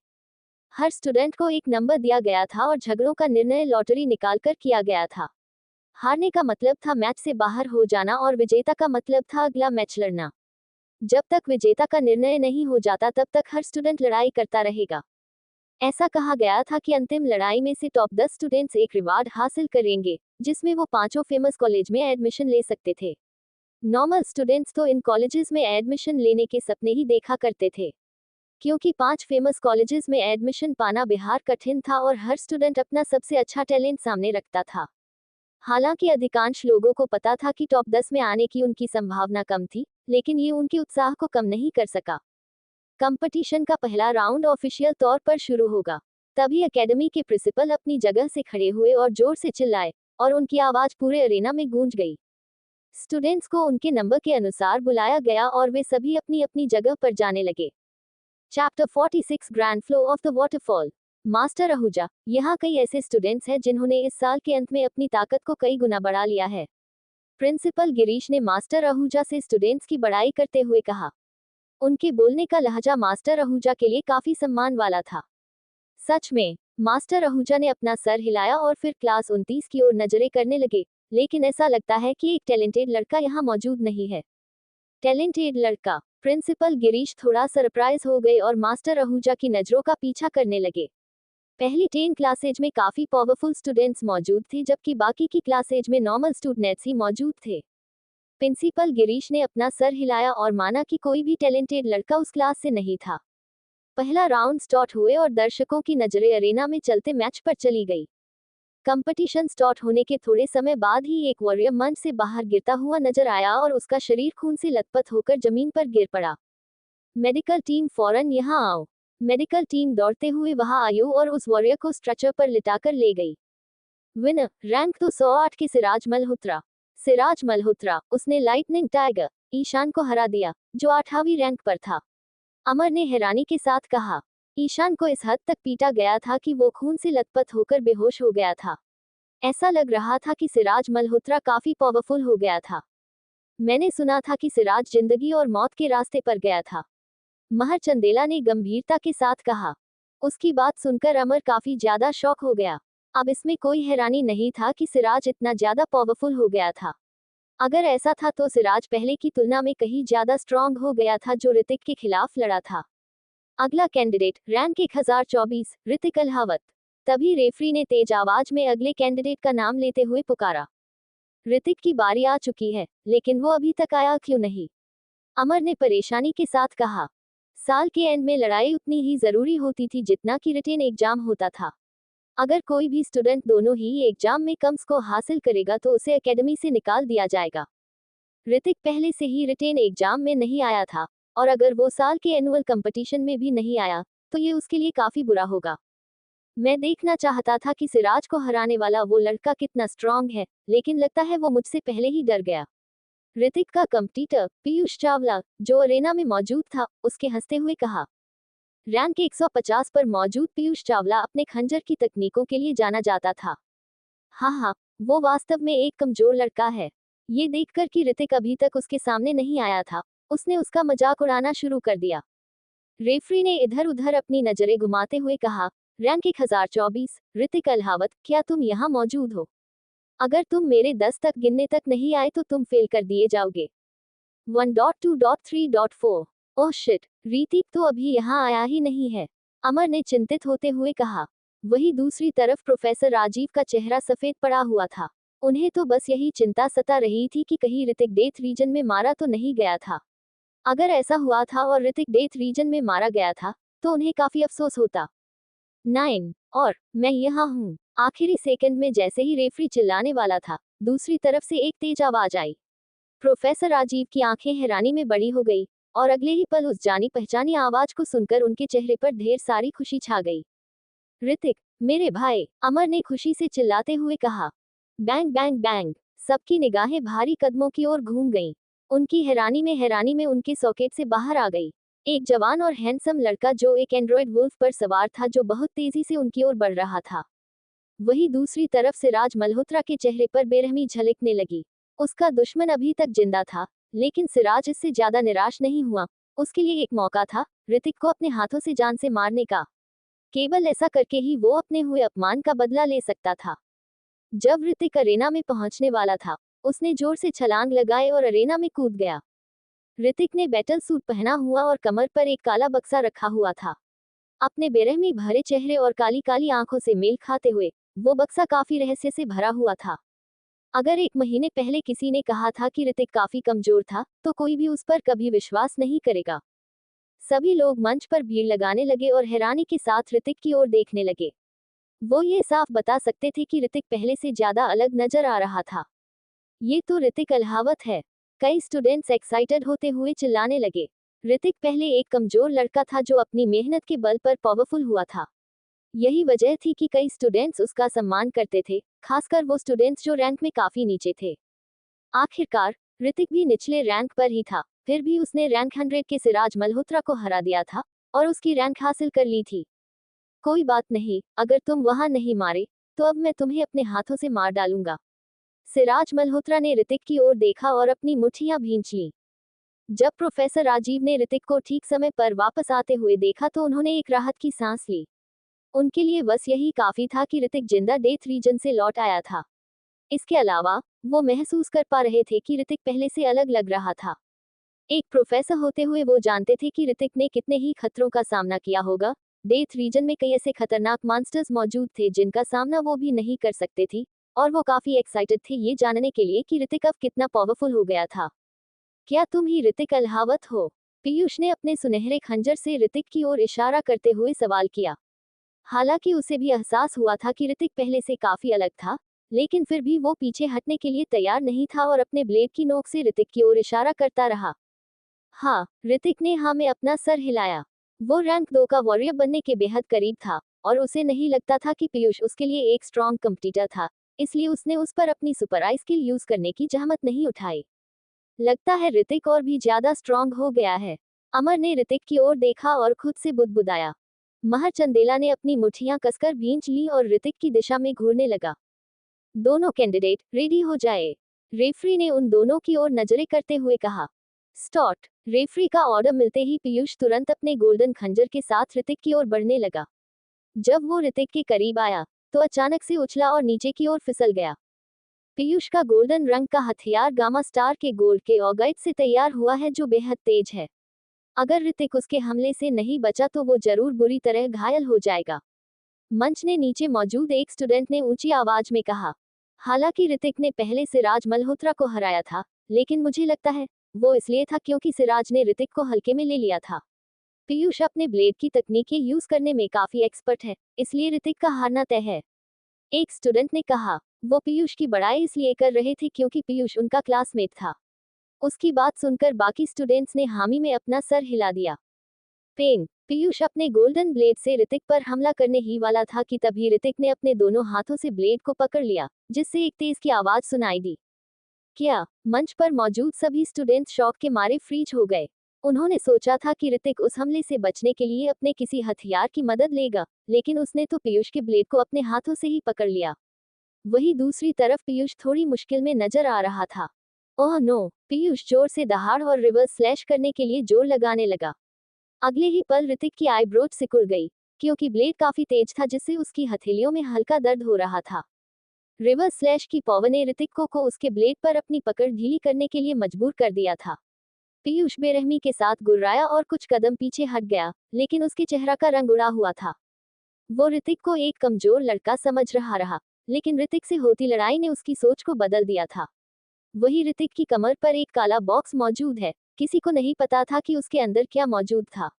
हर स्टूडेंट को एक नंबर दिया गया था और झगड़ों का निर्णय लॉटरी निकालकर किया गया था। हारने का मतलब था मैच से बाहर हो जाना और विजेता का मतलब था अगला मैच लड़ना। जब तक विजेता का निर्णय नहीं हो जाता तब तक हर स्टूडेंट लड़ाई करता रहेगा। ऐसा कहा गया था कि अंतिम लड़ाई में से टॉप 10 स्टूडेंट्स एक रिवार्ड हासिल करेंगे, जिसमें वो 5 फेमस कॉलेज में एडमिशन ले सकते थे। नॉर्मल स्टूडेंट्स तो इन कॉलेजेस में एडमिशन लेने के सपने ही देखा करते थे, क्योंकि 5 फेमस कॉलेजेस में एडमिशन पाना बेहद कठिन था और हर स्टूडेंट अपना सबसे अच्छा टैलेंट सामने रखता था। हालांकि अधिकांश लोगों को पता था कि टॉप 10 में आने की उनकी संभावना कम थी, लेकिन ये उनके उत्साह को कम नहीं कर सका। कंपटीशन का पहला राउंड ऑफिशियल तौर पर शुरू होगा। तभी एकेडमी के प्रिंसिपल अपनी जगह से खड़े हुए और जोर से चिल्लाए और उनकी आवाज पूरे अरेना में गूंज गई। स्टूडेंट्स को उनके नंबर के अनुसार बुलाया गया और वे सभी अपनी अपनी जगह पर जाने लगे। Chapter 46 grand flow of the waterfall. Master Ahuja, यहाँ कई ऐसे स्टूडेंट्स हैं जिन्होंने इस साल के अंत में अपनी ताकत को कई गुना बढ़ा लिया है। प्रिंसिपल गिरीश ने मास्टर आहूजा से स्टूडेंट्स की बड़ाई करते हुए कहा। उनके बोलने का लहजा मास्टर आहूजा के लिए काफी सम्मान वाला था। सच में, मास्टर आहूजा ने अपना सर हिलाया और फिर क्लास 29 की ओर नजरें करने लगे, लेकिन ऐसा लगता है कि एक टैलेंटेड लड़का यहाँ मौजूद नहीं है। टैलेंटेड लड़का? प्रिंसिपल गिरीश थोड़ा सरप्राइज हो गए और मास्टर आहूजा की नजरों का पीछा करने लगे। पहली 10 क्लासेज में काफी पावरफुल स्टूडेंट्स मौजूद थे जबकि बाकी की क्लासेज में नॉर्मल स्टूडेंट्स ही मौजूद थे। प्रिंसिपल गिरीश ने अपना सर हिलाया और माना कि कोई भी टैलेंटेड लड़का उस क्लास से नहीं था। पहला राउंड स्टार्ट हुए और दर्शकों की नजरें अरेना में चलते मैच पर चली गई। कंपटीशन स्टार्ट होने के थोड़े समय बाद ही एक वॉरियर मंच से बाहर गिरता हुआ नजर आया और उसका शरीर खून से लथपथ होकर जमीन पर गिर पड़ा। मेडिकल टीम फौरन यहाँ आओ। मेडिकल टीम दौड़ते हुए वहां आई और उस वॉरियर को स्ट्रेचर पर लिटाकर ले गई। विनर, रैंक 208 के सिराज मल्होत्रा। सिराज मल्होत्रा, उसने लाइटनिंग टाइगर ईशान को हरा दिया, जो 8वीं रैंक पर था। अमर ने हैरानी के साथ कहा। ईशान को इस हद तक पीटा गया था कि वो खून से लथपथ होकर बेहोश हो गया था। ऐसा लग रहा था कि सिराज मल्होत्रा काफी पावरफुल हो गया था। मैंने सुना था कि सिराज जिंदगी और मौत के रास्ते पर गया था, महर चंदेला ने गंभीरता के साथ कहा। उसकी बात सुनकर अमर काफी ज्यादा शॉक हो गया। अब इसमें कोई हैरानी नहीं था कि सिराज इतना ज्यादा पावरफुल हो गया था। अगर ऐसा था तो सिराज पहले की तुलना में कहीं ज्यादा स्ट्रांग हो गया था जो ऋतिक के खिलाफ लड़ा था। अगला कैंडिडेट रैंक 1024 ऋतिक अल्हावत। तभी रेफरी ने तेज आवाज में अगले कैंडिडेट का नाम लेते हुए पुकारा। ऋतिक की बारी आ चुकी है, लेकिन वो अभी तक आया क्यों नहीं? अमर ने परेशानी के साथ कहा। साल के एंड में लड़ाई उतनी ही जरूरी होती थी जितना कि रिटेन एग्जाम होता था। अगर कोई भी स्टूडेंट दोनों ही एग्जाम में कम स्कोर हासिल करेगा तो उसे एकेडमी से निकाल दिया जाएगा। ऋतिक पहले से ही रिटेन एग्जाम में नहीं आया था, और अगर वो साल के एनुअल कंपटीशन में भी नहीं आया तो ये उसके लिए काफी बुरा होगा। मैं देखना चाहता था कि सिराज को हराने वाला वो लड़का कितना स्ट्रांग है, लेकिन लगता है वो मुझसे पहले ही डर गया। ऋतिक का कंपटीटर पीयूष चावला, जो अरेना में मौजूद था, उसके हंसते हुए कहा। रैंक 150 पर मौजूद पीयूष चावला अपने खंजर की तकनीकों के लिए जाना जाता था। हाँ, वो वास्तव में एक कमजोर लड़का है। ये देखकर कि ऋतिक अभी तक उसके सामने नहीं आया था, उसने उसका मजाक उड़ाना शुरू कर दिया। रेफरी ने इधर उधर अपनी नजरें घुमाते हुए कहा, रैंक 1024 ऋतिक अल्हावत, क्या तुम यहाँ मौजूद हो? अगर तुम मेरे 10 तक गिनने तक नहीं आए तो तुम फेल कर दिए जाओगे। 1.2.3.4 ओह शिट, ऋतिक तो अभी यहाँ आया ही नहीं है, अमर ने चिंतित होते हुए कहा। वही दूसरी तरफ प्रोफेसर राजीव का चेहरा सफेद पड़ा हुआ था। उन्हें तो बस यही चिंता सता रही थी कि कहीं ऋतिक डेथ रीजन में मारा तो नहीं गया था। अगर ऐसा हुआ था और ऋतिक डेथ रीजन में मारा गया था तो उन्हें काफी अफसोस होता। 9 और मैं यहाँ हूँ। आखिरी सेकंड में जैसे ही रेफरी चिल्लाने वाला था, दूसरी तरफ से एक तेज आवाज आई। प्रोफेसर राजीव की आंखें हैरानी में बड़ी हो गई, और अगले ही पल उस जानी पहचानी आवाज को सुनकर उनके चेहरे पर ढेर सारी खुशी छा गई। ऋतिक, मेरे भाई, अमर ने खुशी से चिल्लाते हुए कहा। बैंग बैंग बैंग, सबकी निगाहें भारी कदमों की ओर घूम गईं। उनकी हैरानी में उनके सॉकेट से बाहर आ गई। एक जवान और हैंडसम लड़का जो एक एंड्रॉयड वुल्फ पर सवार था, जो बहुत तेजी से उनकी ओर बढ़ रहा था। वही दूसरी तरफ सिराज मल्होत्रा के चेहरे पर बेरहमी झलकने लगी। उसका दुश्मन अभी तक जिंदा था, लेकिन सिराज इससे ज्यादा निराश नहीं हुआ। उसके लिए एक मौका था ऋतिक को अपने हाथों से जान से मारने का। केवल ऐसा करके ही वो अपने हुए अपमान का बदला ले सकता था। जब ऋतिक अरेना में पहुंचने वाला था, उसने जोर से छलांग लगाए और अरेना में कूद गया। ऋतिक ने बैटल सूट पहना हुआ और कमर पर एक काला बक्सा रखा हुआ था। अपने बेरहमी भरे चेहरे और काली काली आंखों से मेल खाते हुए वो बक्सा काफी रहस्य से भरा हुआ था। अगर 1 महीने पहले किसी ने कहा था कि ऋतिक काफी कमजोर था तो कोई भी उस पर कभी विश्वास नहीं करेगा। सभी लोग मंच पर भीड़ लगाने लगे और हैरानी के साथ ऋतिक की ओर देखने लगे। वो ये साफ बता सकते थे कि ऋतिक पहले से ज्यादा अलग नजर आ रहा था। ये तो ऋतिक अल्हावत है। कई स्टूडेंट्स एक्साइटेड होते हुए चिल्लाने लगे। ऋतिक पहले एक कमजोर लड़का था जो अपनी मेहनत के बल पर पावरफुल हुआ था। यही वजह थी कि कई स्टूडेंट्स उसका सम्मान करते थे, खासकर वो स्टूडेंट्स जो रैंक में काफी नीचे थे। आखिरकार ऋतिक भी निचले रैंक पर ही था, फिर भी उसने रैंक 100 के सिराज मल्होत्रा को हरा दिया था और उसकी रैंक हासिल कर ली थी। कोई बात नहीं, अगर तुम वहां नहीं मारे तो अब मैं तुम्हें अपने हाथों से मार डालूंगा। सिराज मल्होत्रा ने ऋतिक की ओर देखा और अपनी मुट्ठियां भींच लीं। जब प्रोफेसर राजीव ने ऋतिक को ठीक समय पर वापस आते हुए देखा तो उन्होंने एक राहत की सांस ली। उनके लिए बस यही काफी था कि ऋतिक जिंदा डेथ रीजन से लौट आया था। इसके अलावा वो महसूस कर पा रहे थे कि ऋतिक पहले से अलग लग रहा था। एक प्रोफेसर होते हुए वो जानते थे कि ऋतिक ने कितने ही खतरों का सामना किया होगा। डेथ रीजन में कई ऐसे खतरनाक मॉन्स्टर्स मौजूद थे जिनका सामना वो भी नहीं कर सकते थी, और वो काफी एक्साइटेड थे ये जानने के लिए कि ऋतिक अब कितना पावरफुल हो गया था। क्या तुम ही ऋतिक अल्हावत हो? पीयूष ने अपने सुनहरे खंजर से ऋतिक की ओर इशारा करते हुए सवाल किया। हालांकि उसे भी एहसास हुआ था कि ऋतिक पहले से काफी अलग था, लेकिन फिर भी वो पीछे हटने के लिए तैयार नहीं था और अपने ब्लेड की नोक से ऋतिक की ओर इशारा करता रहा। हाँ, ऋतिक ने हाँ में अपना सर हिलाया। वो रैंक 2 का वॉरियर बनने के बेहद करीब था, और उसे नहीं लगता था कि पीयूष उसके लिए एक स्ट्रॉन्ग कंपटीटर था, इसलिए उसने उस पर अपनी सुपर आई स्किल यूज करने की जहमत नहीं उठाई। लगता है ऋतिक और भी ज्यादा स्ट्रॉन्ग हो गया है। अमर ने ऋतिक की ओर देखा और खुद से बुदबुदाया। महर चंदेला ने अपनी मुट्ठियां कसकर भींच ली और ऋतिक की दिशा में घूरने लगा। दोनों कैंडिडेट रेडी हो जाए, रेफरी ने उन दोनों की ओर नजरें करते हुए कहा। स्टार्ट। रेफरी का ऑर्डर मिलते ही पीयूष तुरंत अपने गोल्डन खंजर के साथ ऋतिक की ओर बढ़ने लगा। जब वो ऋतिक के करीब आया तो अचानक से उछला और नीचे की ओर फिसल गया। पीयूष का गोल्डन रंग का हथियार गामा स्टार के गोल्ड के ऑगाइट से तैयार हुआ है जो बेहद तेज है। अगर ऋतिक उसके हमले से नहीं बचा तो वो जरूर बुरी तरह घायल हो जाएगा। मंच ने नीचे मौजूद एक स्टूडेंट ने ऊंची आवाज में कहा। हालांकि ऋतिक ने पहले सिराज मल्होत्रा को हराया था, लेकिन मुझे लगता है वो इसलिए था क्योंकि सिराज ने ऋतिक को हल्के में ले लिया था। पीयूष अपने ब्लेड की तकनीकें यूज करने में काफी एक्सपर्ट है, इसलिए ऋतिक का हारना तय है। एक स्टूडेंट ने कहा। वो पीयूष की बड़ाई इसलिए कर रहे थे क्योंकि पीयूष उनका क्लासमेट था। उसकी बात सुनकर बाकी स्टूडेंट्स ने हामी में अपना सर हिला दिया। पेन। पीयूष अपने गोल्डन ब्लेड से ऋतिक पर हमला करने ही वाला था कि तभी ऋतिक ने अपने दोनों हाथों से ब्लेड को पकड़ लिया, जिससे एक तेज की आवाज सुनाई दी। क्या? मंच पर मौजूद सभी स्टूडेंट्स शॉक के मारे फ्रीज हो गए। उन्होंने सोचा था कि ऋतिक उस हमले से बचने के लिए अपने किसी हथियार की मदद लेगा, लेकिन उसने तो पीयूष के ब्लेड को अपने हाथों से ही पकड़ लिया। वहीं दूसरी तरफ पीयूष थोड़ी मुश्किल में नजर आ रहा था। Oh no! पीयूष जोर से दहाड़ और रिवर्स स्लैश करने के लिए जोर लगाने लगा। अगले ही पल ऋतिक की आईब्रोज सिकुड़ गई, क्योंकि ब्लेड काफी तेज था जिससे उसकी हथेलियों में हल्का दर्द हो रहा था। रिवर्स स्लैश की पावर ने ऋतिक को उसके ब्लेड पर अपनी पकड़ ढीली करने के लिए मजबूर कर दिया था। पीयूष बेरहमी के साथ गुर्राया और कुछ कदम पीछे हट गया, लेकिन उसके चेहरा का रंग उड़ा हुआ था। वो ऋतिक को एक कमजोर लड़का समझ रहा, लेकिन ऋतिक से होती लड़ाई ने उसकी सोच को बदल दिया था। वही ऋतिक की कमर पर एक काला बॉक्स मौजूद है, किसी को नहीं पता था कि उसके अंदर क्या मौजूद था।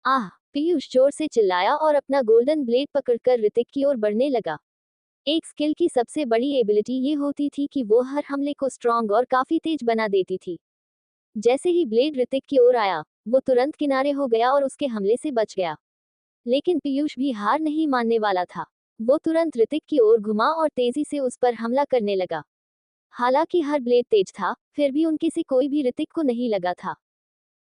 आह! पीयूष जोर से चिल्लाया और अपना गोल्डन ब्लेड पकड़कर ऋतिक की ओर बढ़ने लगा। एक स्किल की सबसे बड़ी एबिलिटी ये होती थी कि वो हर हमले को स्ट्रॉन्ग और काफी तेज बना देती थी। जैसे ही ब्लेड ऋतिक की ओर आया, वो तुरंत किनारे हो गया और उसके हमले से बच गया। लेकिन पीयूष भी हार नहीं मानने वाला था। वो तुरंत ऋतिक की ओर घुमा और तेजी से उस पर हमला करने लगा। हालांकि हर ब्लेड तेज था, फिर भी उनके से कोई भी ऋतिक को नहीं लगा था।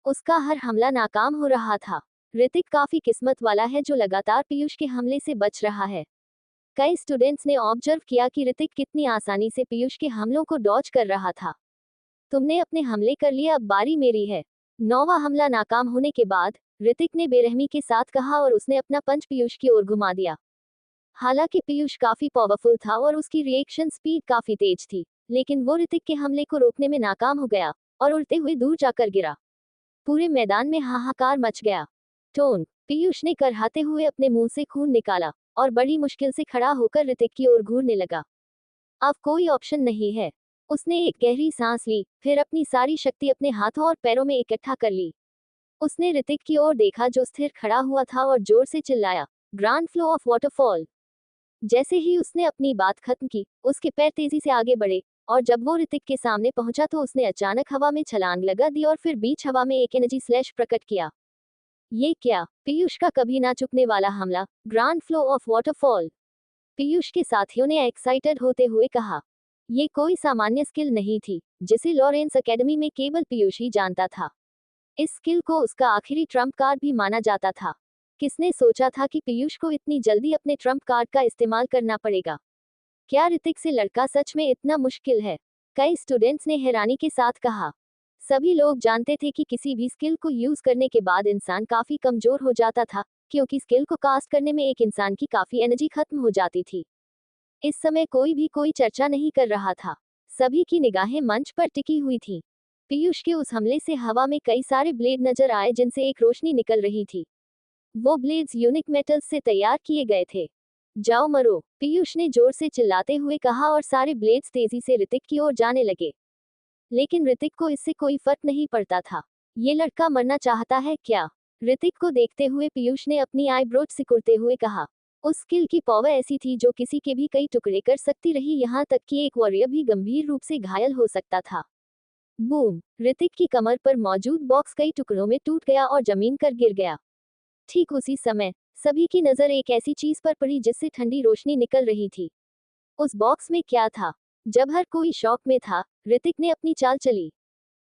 उसका हर हमला नाकाम हो रहा था। ऋतिक काफी किस्मत वाला है जो लगातार पीयूष के हमले से बच रहा है। कई स्टूडेंट्स ने ऑब्जर्व किया कि ऋतिक कितनी आसानी से पीयूष के हमलों को डॉज कर रहा था। तुमने अपने हमले कर लिए, अब बारी मेरी है। 9वां हमला नाकाम होने के बाद ऋतिक ने बेरहमी के साथ कहा और उसने अपना पंच पीयूष की ओर घुमा दिया। हालांकि पीयूष काफी पावरफुल था और उसकी रिएक्शन स्पीड काफी तेज थी, लेकिन वो ऋतिक के हमले को रोकने में नाकाम हो गया और उड़ते हुए दूर जाकर गिरा। पूरे मैदान में हाहाकार मच गया। टोन। पीयूष ने करहाते हुए अपने मुंह से खून निकाला और बड़ी मुश्किल से खड़ा होकर ऋतिक की ओर घूरने लगा। अब कोई ऑप्शन नहीं है। उसने एक गहरी सांस ली, फिर अपनी सारी शक्ति अपने हाथों और पैरों में इकट्ठा कर ली। उसने ऋतिक की ओर देखा जो स्थिर खड़ा हुआ था और जोर से चिल्लाया, ग्रांड फ्लो ऑफ वाटरफॉल। जैसे ही उसने अपनी बात खत्म की, उसके पैर तेजी से आगे बढ़े और जब वो ऋतिक के सामने पहुंचा तो उसने अचानक हवा में छलांग लगा दी और फिर बीच हवा में एक एनर्जी स्लैश प्रकट किया। ये क्या? पीयूष का कभी ना चुकने वाला हमला, grand flow of waterfall. Piyush के साथियों ने एक्साइटेड होते हुए कहा। ये कोई सामान्य स्किल नहीं थी, जिसे लॉरेंस एकेडमी में केवल पीयूष ही जानता था। इस स्किल को उसका आखिरी ट्रम्प कार्ड भी माना जाता था। किसने सोचा था कि पीयूष को इतनी जल्दी अपने ट्रम्प कार्ड का इस्तेमाल करना पड़ेगा? क्या ऋतिक से लड़का सच में इतना मुश्किल है? कई स्टूडेंट्स ने हैरानी के साथ कहा। सभी लोग जानते थे कि किसी भी स्किल को यूज करने के बाद इंसान काफी कमजोर हो जाता था, क्योंकि स्किल को कास्ट करने में एक इंसान की काफी एनर्जी खत्म हो जाती थी। इस समय कोई चर्चा नहीं कर रहा था। सभी की निगाहें मंच पर टिकी हुई थी। पीयूष के उस हमले से हवा में कई सारे ब्लेड नजर आए जिनसे एक रोशनी निकल रही थी। वो ब्लेड्स यूनिक मेटल्स से तैयार किए गए थे। जाओ मरो! पीयूष ने जोर से चिल्लाते हुए कहा और सारे ब्लेड्स तेजी से ऋतिक की ओर जाने लगे। लेकिन ऋतिक को इससे कोई फर्क नहीं पड़ता था। ये लड़का मरना चाहता है क्या? ऋतिक को देखते हुए पीयूष ने अपनी आईब्रोज सिकुड़ते हुए कहा। उस स्किल की पावर ऐसी थी जो किसी के भी कई टुकड़े कर सकती रही, यहाँ तक कि एक वॉरियर भी गंभीर रूप से घायल हो सकता था। बूम! ऋतिक की कमर पर मौजूद बॉक्स कई टुकड़ों में टूट गया और जमीन पर गिर गया। ठीक उसी समय सभी की नजर एक ऐसी चीज पर पड़ी जिससे ठंडी रोशनी निकल रही थी। उस बॉक्स में क्या था? जब हर कोई शॉक में था, ऋतिक ने अपनी चाल चली।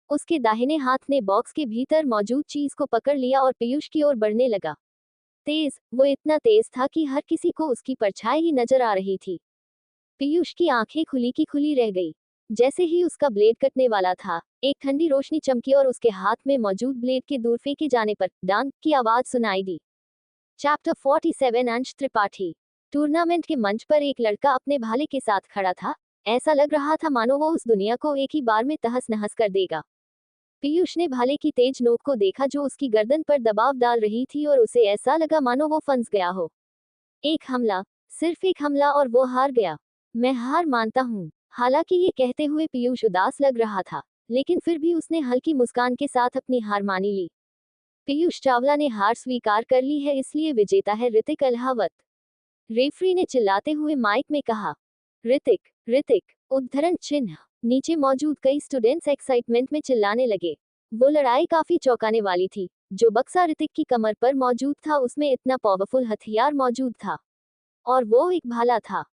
उसके दाहिने हाथ ने बॉक्स के भीतर मौजूद चीज को पकड़ लिया और पीयूष की ओर बढ़ने लगा। तेज, वो इतना तेज था कि हर किसी को उसकी परछाई ही नजर आ रही थी। पीयूष की आंखें खुली की खुली रह गई। जैसे ही उसका ब्लेड कटने वाला था, एक ठंडी रोशनी चमकी और उसके हाथ में मौजूद ब्लेड के दूर फेंके जाने पर डांग की आवाज सुनाई दी। चैप्टर 47 अंश त्रिपाठी। टूर्नामेंट के मंच पर एक लड़का अपने भाले के साथ खड़ा था। ऐसा लग रहा था मानो वो उस दुनिया को एक ही बार में तहस नहस कर देगा। पीयूष ने भाले की तेज नोक को देखा जो उसकी गर्दन पर दबाव डाल रही थी और उसे ऐसा लगा मानो वो फंस गया हो। एक हमला, सिर्फ एक हमला और वो हार गया। मैं हार मानता हूँ। हालांकि ये कहते हुए पीयूष उदास लग रहा था, लेकिन फिर भी उसने हल्की मुस्कान के साथ अपनी हार मानी ली। पीयूष चावला ने हार स्वीकार कर ली है, इसलिए विजेता है ऋतिक अल्हावत। रेफरी ने चिल्लाते हुए माइक में कहा। ऋतिक, ऋतिक, उद्धरण चिन्ह। नीचे मौजूद कई स्टूडेंट्स एक्साइटमेंट में चिल्लाने लगे। वो लड़ाई काफी चौंकाने वाली थी। जो बक्सा ऋतिक की कमर पर मौजूद था उसमें इतना पावरफुल हथियार मौजूद था, और वो एक भाला था।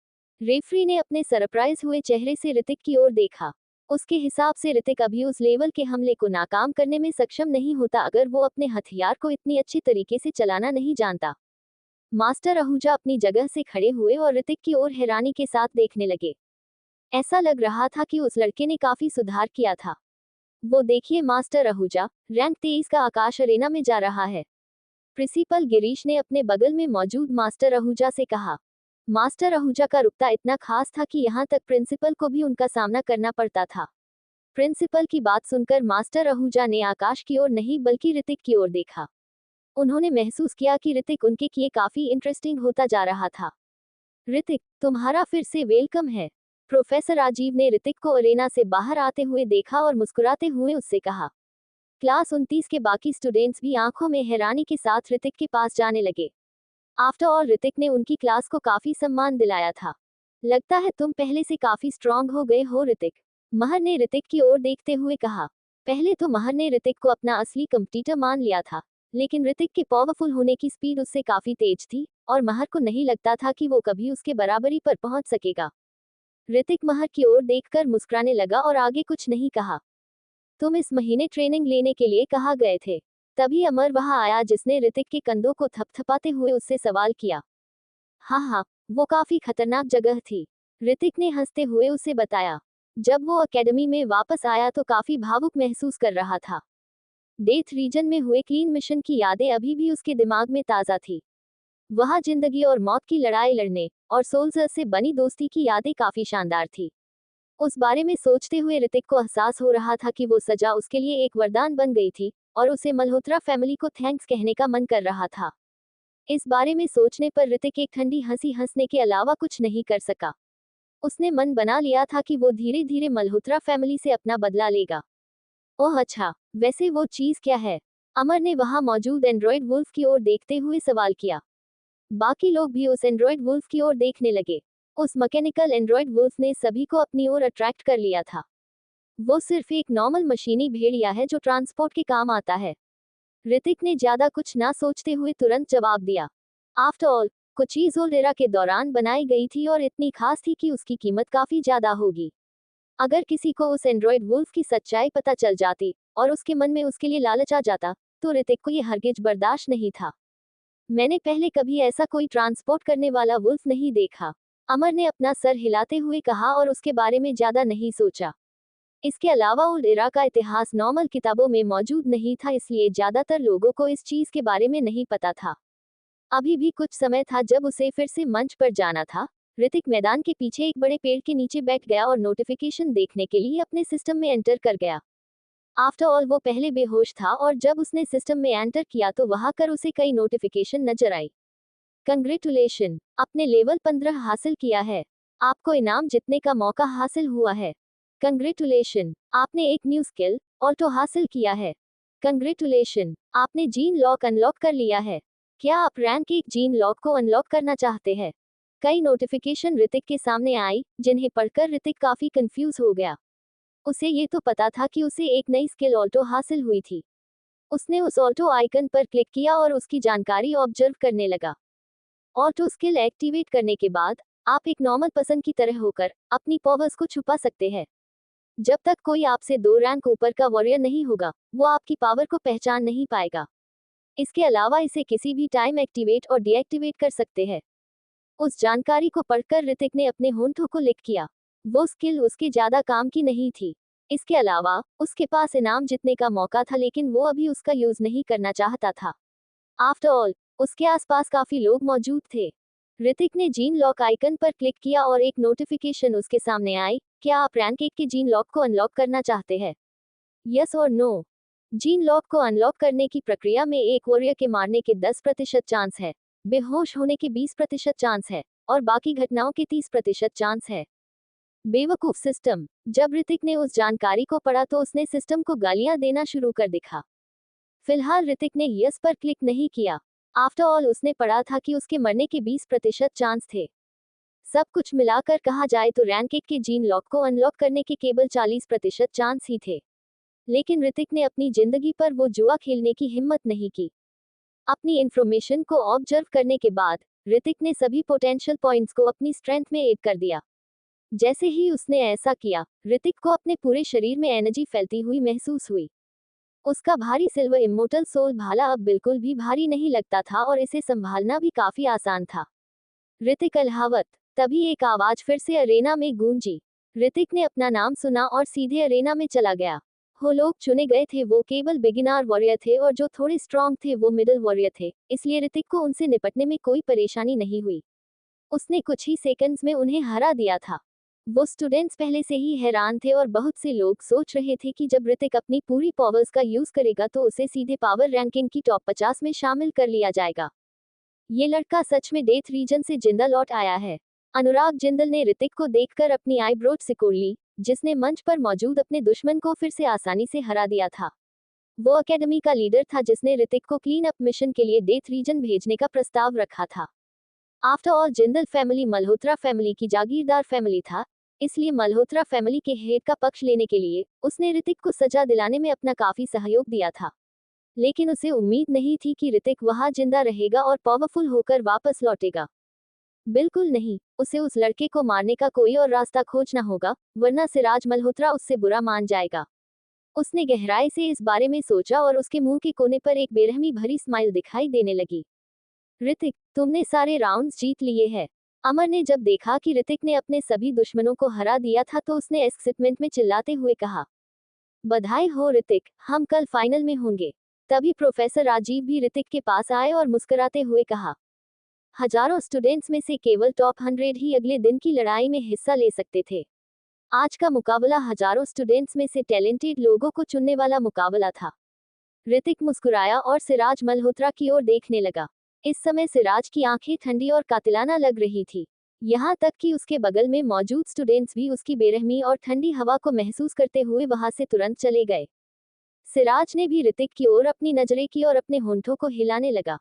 रेफरी ने अपने सरप्राइज हुए चेहरे से ऋतिक की ओर देखा। उसके हिसाब से ऋतिक अभी उस लेवल के हमले को नाकाम करने में सक्षम नहीं होता अगर वो अपने हथियार को इतनी अच्छी तरीके से चलाना नहीं जानता। मास्टर आहूजा अपनी जगह से खड़े हुए और ऋतिक की ओर हैरानी के साथ देखने लगे। ऐसा लग रहा था कि उस लड़के ने काफी सुधार किया था। वो देखिए मास्टर आहूजा, रैंक 23 का आकाश अरेना में जा रहा है। प्रिंसिपल गिरीश ने अपने बगल में मौजूद मास्टर आहूजा से कहा। मास्टर आहूजा का रुकता इतना खास था कि यहाँ तक प्रिंसिपल को भी उनका सामना करना पड़ता था। प्रिंसिपल की बात सुनकर मास्टर आहूजा ने आकाश की ओर नहीं बल्कि ऋतिक की ओर देखा। उन्होंने महसूस किया कि ऋतिक उनके लिए काफी इंटरेस्टिंग होता जा रहा था। ऋतिक, तुम्हारा फिर से वेलकम है। प्रोफेसर राजीव ने ऋतिक को अरेना से बाहर आते हुए देखा और मुस्कुराते हुए उससे कहा। क्लास 29 के बाकी स्टूडेंट्स भी आंखों में हैरानी के साथ ऋतिक के पास जाने लगे। आफ्टर ऑल ऋतिक ने उनकी क्लास को काफी सम्मान दिलाया था। लगता है तुम पहले से काफी स्ट्रांग हो गए हो ऋतिक, महर ने ऋतिक की ओर देखते हुए कहा। पहले तो महर ने ऋतिक को अपना असली कंपटीटर मान लिया था, लेकिन ऋतिक के पावरफुल होने की स्पीड उससे काफी तेज थी और महर को नहीं लगता था कि वो कभी उसके बराबरी पर पहुंच सकेगा। ऋतिक महर की ओर देखकर मुस्कुराने लगा और आगे कुछ नहीं कहा। तुम इस महीने ट्रेनिंग लेने के लिए कहाँ गए थे? तभी अमर वहां आया जिसने ऋतिक के कंधों को थपथपाते हुए उससे सवाल किया। हाँ, वो काफी खतरनाक जगह थी, ऋतिक ने हंसते हुए उसे बताया। जब वो एकेडमी में वापस आया तो काफी भावुक महसूस कर रहा था। डेथ रीजन में हुए क्लीन मिशन की यादें अभी भी उसके दिमाग में ताज़ा थी। वहां जिंदगी और मौत की लड़ाई लड़ने और सोल्जर से बनी दोस्ती की यादें काफी शानदार थी। उस बारे में सोचते हुए ऋतिक को एहसास हो रहा था कि वो सजा उसके लिए एक वरदान बन गई थी और उसे मल्होत्रा फैमिली को थैंक्स कहने का मन कर रहा था। इस बारे में सोचने पर ऋतिक एक ठंडी हंसी हंसने के अलावा कुछ नहीं कर सका। उसने मन बना लिया था कि वो धीरे धीरे मल्होत्रा फैमिली से अपना बदला लेगा। ओह अच्छा, वैसे वो चीज क्या है? अमर ने वहां मौजूद एंड्रॉयड वुल्फ की ओर देखते हुए सवाल किया। बाकी लोग भी उस एंड्रॉयड वुल्फ की ओर देखने लगे। उस मैकेनिकल एंड्रॉयड वुल्फ ने सभी को अपनी ओर अट्रैक्ट कर लिया था। वो सिर्फ एक नॉर्मल मशीनी भेड़िया है जो ट्रांसपोर्ट के काम आता है। ऋतिक ने ज्यादा कुछ ना सोचते हुए तुरंत जवाब दिया। आफ्टर ऑल, कुछ चीज ओल्ड एरा के दौरान बनाई गई थी और इतनी खास थी कि उसकी कीमत काफी ज्यादा होगी। अगर किसी को उस एंड्रॉयड वुल्फ की सच्चाई पता चल जाती और उसके मन में उसके लिए लालच आ जाता तो ऋतिक को यह हरगिज बर्दाश्त नहीं था। मैंने पहले कभी ऐसा कोई ट्रांसपोर्ट करने वाला वुल्फ नहीं देखा, अमर ने अपना सर हिलाते हुए कहा और उसके बारे में ज्यादा नहीं सोचा। इसके अलावा ओल्ड एरा का इतिहास नॉर्मल किताबों में मौजूद नहीं था, इसलिए ज्यादातर लोगों को इस चीज के बारे में नहीं पता था। अभी भी कुछ समय था जब उसे फिर से मंच पर जाना था। ऋतिक मैदान के पीछे एक बड़े पेड़ के नीचे बैठ गया और नोटिफिकेशन देखने के लिए अपने सिस्टम में एंटर कर गया। आफ्टर ऑल वो पहले बेहोश था और जब उसने सिस्टम में एंटर किया तो वहां कर उसे कई नोटिफिकेशन नजर आई। कंग्रेचुलेशन, आपने लेवल 15 हासिल किया है। आपको इनाम जीतने का मौका हासिल हुआ है। कंग्रेचुलेशन, आपने एक न्यू स्किल ऑल्टो हासिल किया है। कंग्रेचुलेशन, आपने जीन लॉक अनलॉक कर लिया है। क्या आप रैंक 1 जीन लॉक को अनलॉक करना चाहते हैं? कई नोटिफिकेशन ऋतिक के सामने आई जिन्हें पढ़कर ऋतिक काफी कंफ्यूज हो गया। उसे ये तो पता था कि उसे एक नई स्किल ऑल्टो हासिल हुई थी। उसने उस ऑल्टो आइकन पर क्लिक किया और उसकी जानकारी ऑब्जर्व करने लगा। ऑल्टो स्किल एक्टिवेट करने के बाद आप एक नॉर्मल पर्सन की तरह होकर अपनी पावर्स को छुपा सकते हैं। जब तक कोई आपसे 2 रैंक ऊपर का वॉरियर नहीं होगा, वो आपकी पावर को पहचान नहीं पाएगा। इसके अलावा इसे किसी भी टाइम एक्टिवेट और डीएक्टिवेट कर सकते हैं। उस जानकारी को पढ़कर ऋतिक ने अपने होंठों को लिक किया। वो स्किल उसके ज्यादा काम की नहीं थी। इसके अलावा उसके पास इनाम जीतने का मौका था, लेकिन वो अभी उसका यूज नहीं करना चाहता था। आफ्टर ऑल, उसके आसपास काफी लोग मौजूद थे। ऋतिक ने जीन लॉक आइकन पर क्लिक किया और एक नोटिफिकेशन उसके सामने आई, क्या आप रैंक 1 के जीन लॉक को अनलॉक करना चाहते हैं? यस और नो। जीन लॉक को अनलॉक करने की प्रक्रिया में एक वॉरियर के मारने के 10% चांस है, बेहोश होने के 20% चांस है, और बाकी घटनाओं के 30% चांस है। बेवकूफ सिस्टम। जब ऋतिक ने उस जानकारी को पढ़ा तो उसने सिस्टम को गालियां देना शुरू कर दिखा। फिलहाल ऋतिक ने यस पर क्लिक नहीं किया। आफ्टर ऑल उसने पढ़ा था कि उसके मरने के 20% चांस थे। सब कुछ मिलाकर कहा जाए तो रैंक 1 के जीन लॉक को अनलॉक करने के केवल 40% चांस ही थे। लेकिन ऋतिक ने अपनी जिंदगी पर वो जुआ खेलने की हिम्मत नहीं की। अपनी इंफॉर्मेशन को ऑब्जर्व करने के बाद ऋतिक ने सभी पोटेंशियल पॉइंट्स को अपनी स्ट्रेंथ में ऐड कर दिया। जैसे ही उसने ऐसा किया, ऋतिक को अपने पूरे शरीर में एनर्जी फैलती हुई महसूस हुई। उसका भारी सिल्वर इमोर्टल सोल भाला अब बिल्कुल भी भारी नहीं लगता था और इसे संभालना भी काफी आसान था। ऋतिक अल्हावत। तभी एक आवाज फिर से अरेना में गूंजी। ऋतिक ने अपना नाम सुना और सीधे अरेना में चला गया। वो लोग चुने गए थे वो केवल बिगिनर वॉरियर थे और जो थोड़े स्ट्रॉन्ग थे वो मिडिल वॉरियर थे, इसलिए ऋतिक को उनसे निपटने में कोई परेशानी नहीं हुई। उसने कुछ ही सेकंड्स में उन्हें हरा दिया था। वो स्टूडेंट्स पहले से ही हैरान थे और बहुत से लोग सोच रहे थे कि जब ऋतिक अपनी पूरी पावर्स का यूज करेगा तो उसे सीधे पावर रैंकिंग की टॉप 50 में शामिल कर लिया जाएगा। ये लड़का सच में डेथ रीजन से जिंदा लौट आया है। अनुराग जिंदल ने ऋतिक को देखकर अपनी आईब्रोज सिकोड़ ली, जिसने मंच पर मौजूद अपने दुश्मन को फिर से आसानी से हरा दिया था। वो एकेडमी का लीडर था जिसने ऋतिक को क्लीन अप मिशन के लिए डेथ रीजन भेजने का प्रस्ताव रखा था। After all Jindal family Malhotra family की जागीरदार फैमिली था, इसलिए मल्होत्रा फैमिली के हेड का पक्ष लेने के लिए उसने ऋतिक को सजा दिलाने में अपना काफी सहयोग दिया था। लेकिन उसे उम्मीद नहीं थी कि ऋतिक वहां जिंदा रहेगा और पावरफुल होकर वापस लौटेगा। बिल्कुल नहीं, उसे उस लड़के को मारने का कोई और रास्ता खोजना होगा, वरना सिराज मल्होत्रा उससे बुरा मान जाएगा। उसने गहराई से इस बारे में सोचा और उसके मुंह के कोने पर एक बेरहमी भरी स्माइल दिखाई देने लगी। ऋतिक, तुमने सारे राउंड्स जीत लिए हैं। अमर ने जब देखा कि ऋतिक ने अपने सभी दुश्मनों को हरा दिया था तो उसने एक्साइटमेंट में चिल्लाते हुए कहा, बधाई हो ऋतिक, हम कल फाइनल में होंगे। तभी प्रोफेसर राजीव भी ऋतिक के पास आए और मुस्कुराते हुए कहा, हजारों स्टूडेंट्स में से केवल टॉप 100 ही अगले दिन की लड़ाई में हिस्सा ले सकते थे। आज का मुकाबला हजारों स्टूडेंट्स में से टैलेंटेड लोगों को चुनने वाला मुकाबला था। ऋतिक मुस्कुराया और सिराज मल्होत्रा की ओर देखने लगा। इस समय सिराज की आंखें ठंडी और कातिलाना लग रही थी। यहाँ तक कि उसके बगल में मौजूद स्टूडेंट्स भी उसकी बेरहमी और ठंडी हवा को महसूस करते हुए वहां से तुरंत चले गए। सिराज ने भी ऋतिक की ओर अपनी नजरें की और अपने होंठों को हिलाने लगा।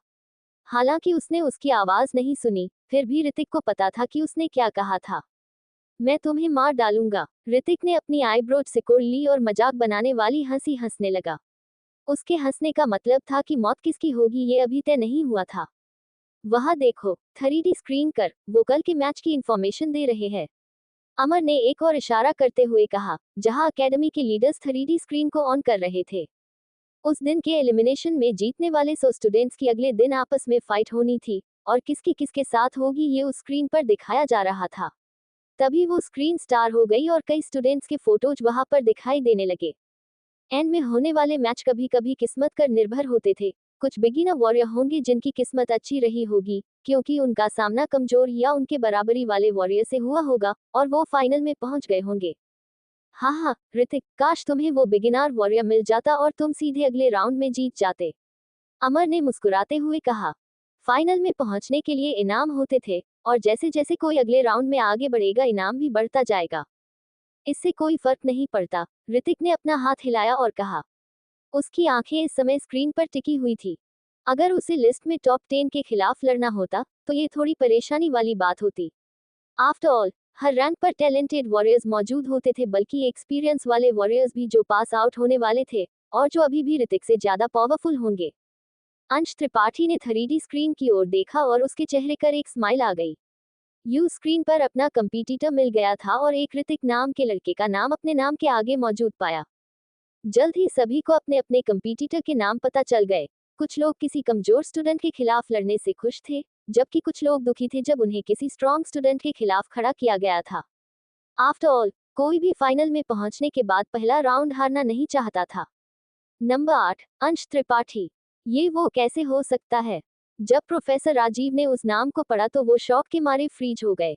हालांकि उसने उसकी आवाज नहीं सुनी, फिर भी ऋतिक को पता था कि उसने क्या कहा था। मैं तुम्हें मार डालूंगा। ऋतिक ने अपनी आईब्रोज सिकोड़ ली और मजाक बनाने वाली हंसी हंसने लगा। उसके हंसने का मतलब था कि मौत किसकी होगी ये अभी तय नहीं हुआ था। वहां देखो, 3D स्क्रीन कर, वो कल के मैच की इंफॉर्मेशन दे रहे हैं। अमर ने एक और इशारा करते हुए कहा, जहां एकेडमी के लीडर्स 3D स्क्रीन को ऑन कर रहे थे। उस दिन के एलिमिनेशन में जीतने वाले 100 स्टूडेंट्स की अगले दिन आपस में फाइट होनी थी, और किसकी किसके साथ होगी ये उस स्क्रीन पर दिखाया जा रहा था। तभी वो स्क्रीन स्टार हो गई और कई स्टूडेंट्स के फोटोज वहां पर दिखाई देने लगे। एंड में होने वाले मैच कभी कभी किस्मत कर निर्भर होते थे। कुछ बिगिनर वॉरियर होंगे जिनकी किस्मत अच्छी रही होगी, क्योंकि उनका सामना कमजोर या उनके बराबरी वाले वॉरियर से हुआ होगा और वो फाइनल में पहुंच गए होंगे। हाँ, ऋतिक, काश तुम्हें वो बिगिनर वॉरियर मिल जाता और तुम सीधे अगले राउंड में जीत जाते। अमर ने मुस्कुराते हुए कहा, फाइनल में पहुंचने के लिए इनाम होते थे, और जैसे जैसे कोई अगले राउंड में आगे बढ़ेगा इनाम भी बढ़ता जाएगा। इससे कोई फर्क नहीं पड़ता। ऋतिक ने अपना हाथ हिलाया और कहा। उसकी आंखें इस समय स्क्रीन पर टिकी हुई थी। अगर उसे लिस्ट में टॉप 10 के खिलाफ लड़ना होता तो ये थोड़ी परेशानी वाली बात होती। आफ्टर ऑल, हर रैंक पर टैलेंटेड वॉरियर्स मौजूद होते थे, बल्कि एक्सपीरियंस वाले वॉरियर्स भी जो पास आउट होने वाले थे और जो अभी भी ऋतिक से ज्यादा पावरफुल होंगे। अंश त्रिपाठी ने 3D स्क्रीन की ओर देखा और उसके चेहरे पर एक स्माइल आ गई। यू स्क्रीन पर अपना कंपटीटर मिल गया था और एक ऋतिक नाम के लड़के का नाम अपने नाम के आगे मौजूद पाया। जल्द ही सभी को अपने अपने कंपटीटर के नाम पता चल गए। कुछ लोग किसी कमजोर स्टूडेंट के खिलाफ लड़ने से खुश थे, जबकि कुछ लोग दुखी थे जब उन्हें किसी स्ट्रॉन्ग स्टूडेंट के खिलाफ खड़ा किया गया था। आफ्टर ऑल, कोई भी फाइनल में पहुंचने के बाद पहला राउंड हारना नहीं चाहता था। नंबर 8, अंश त्रिपाठी। ये वो कैसे हो सकता है? जब प्रोफेसर राजीव ने उस नाम को पढ़ा तो वो शौक के मारे फ्रीज हो गए।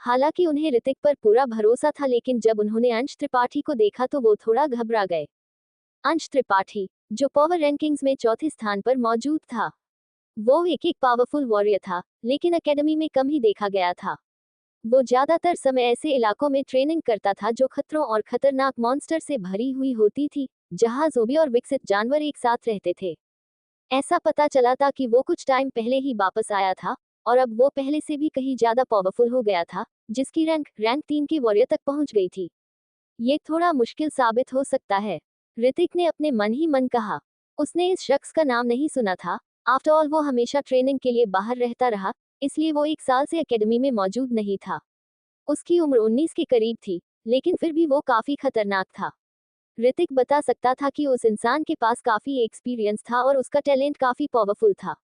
हालांकि उन्हें ऋतिक पर पूरा भरोसा था, लेकिन जब उन्होंने अंश त्रिपाठी को देखा तो वो थोड़ा घबरा गए। अंश त्रिपाठी, जो पावर रैंकिंग्स में चौथे स्थान पर मौजूद था, वो एक पावरफुल वॉरियर था, लेकिन एकेडमी में कम ही देखा गया था। वो ज्यादातर समय ऐसे इलाकों में ट्रेनिंग करता था जो खतरों और खतरनाक मॉन्स्टर से भरी हुई होती थी, जहां ज़ोंबी और विकसित जानवर एक साथ रहते थे। ऐसा पता चला था कि वो कुछ टाइम पहले ही वापस आया था, और अब वो पहले से भी कहीं ज्यादा पावरफुल हो गया था, जिसकी रैंक 3 के वॉरियर तक पहुंच गई थी। ये थोड़ा मुश्किल साबित हो सकता है, ऋतिक ने अपने मन ही मन कहा। उसने इस शख्स का नाम नहीं सुना था। आफ्टर ऑल वो हमेशा ट्रेनिंग के लिए बाहर रहता रहा, इसलिए वो 1 साल से एकेडमी में मौजूद नहीं था। उसकी उम्र 19 के करीब थी, लेकिन फिर भी वो काफी खतरनाक था। ऋतिक बता सकता था कि उस इंसान के पास काफी एक्सपीरियंस था और उसका टैलेंट काफी पावरफुल था।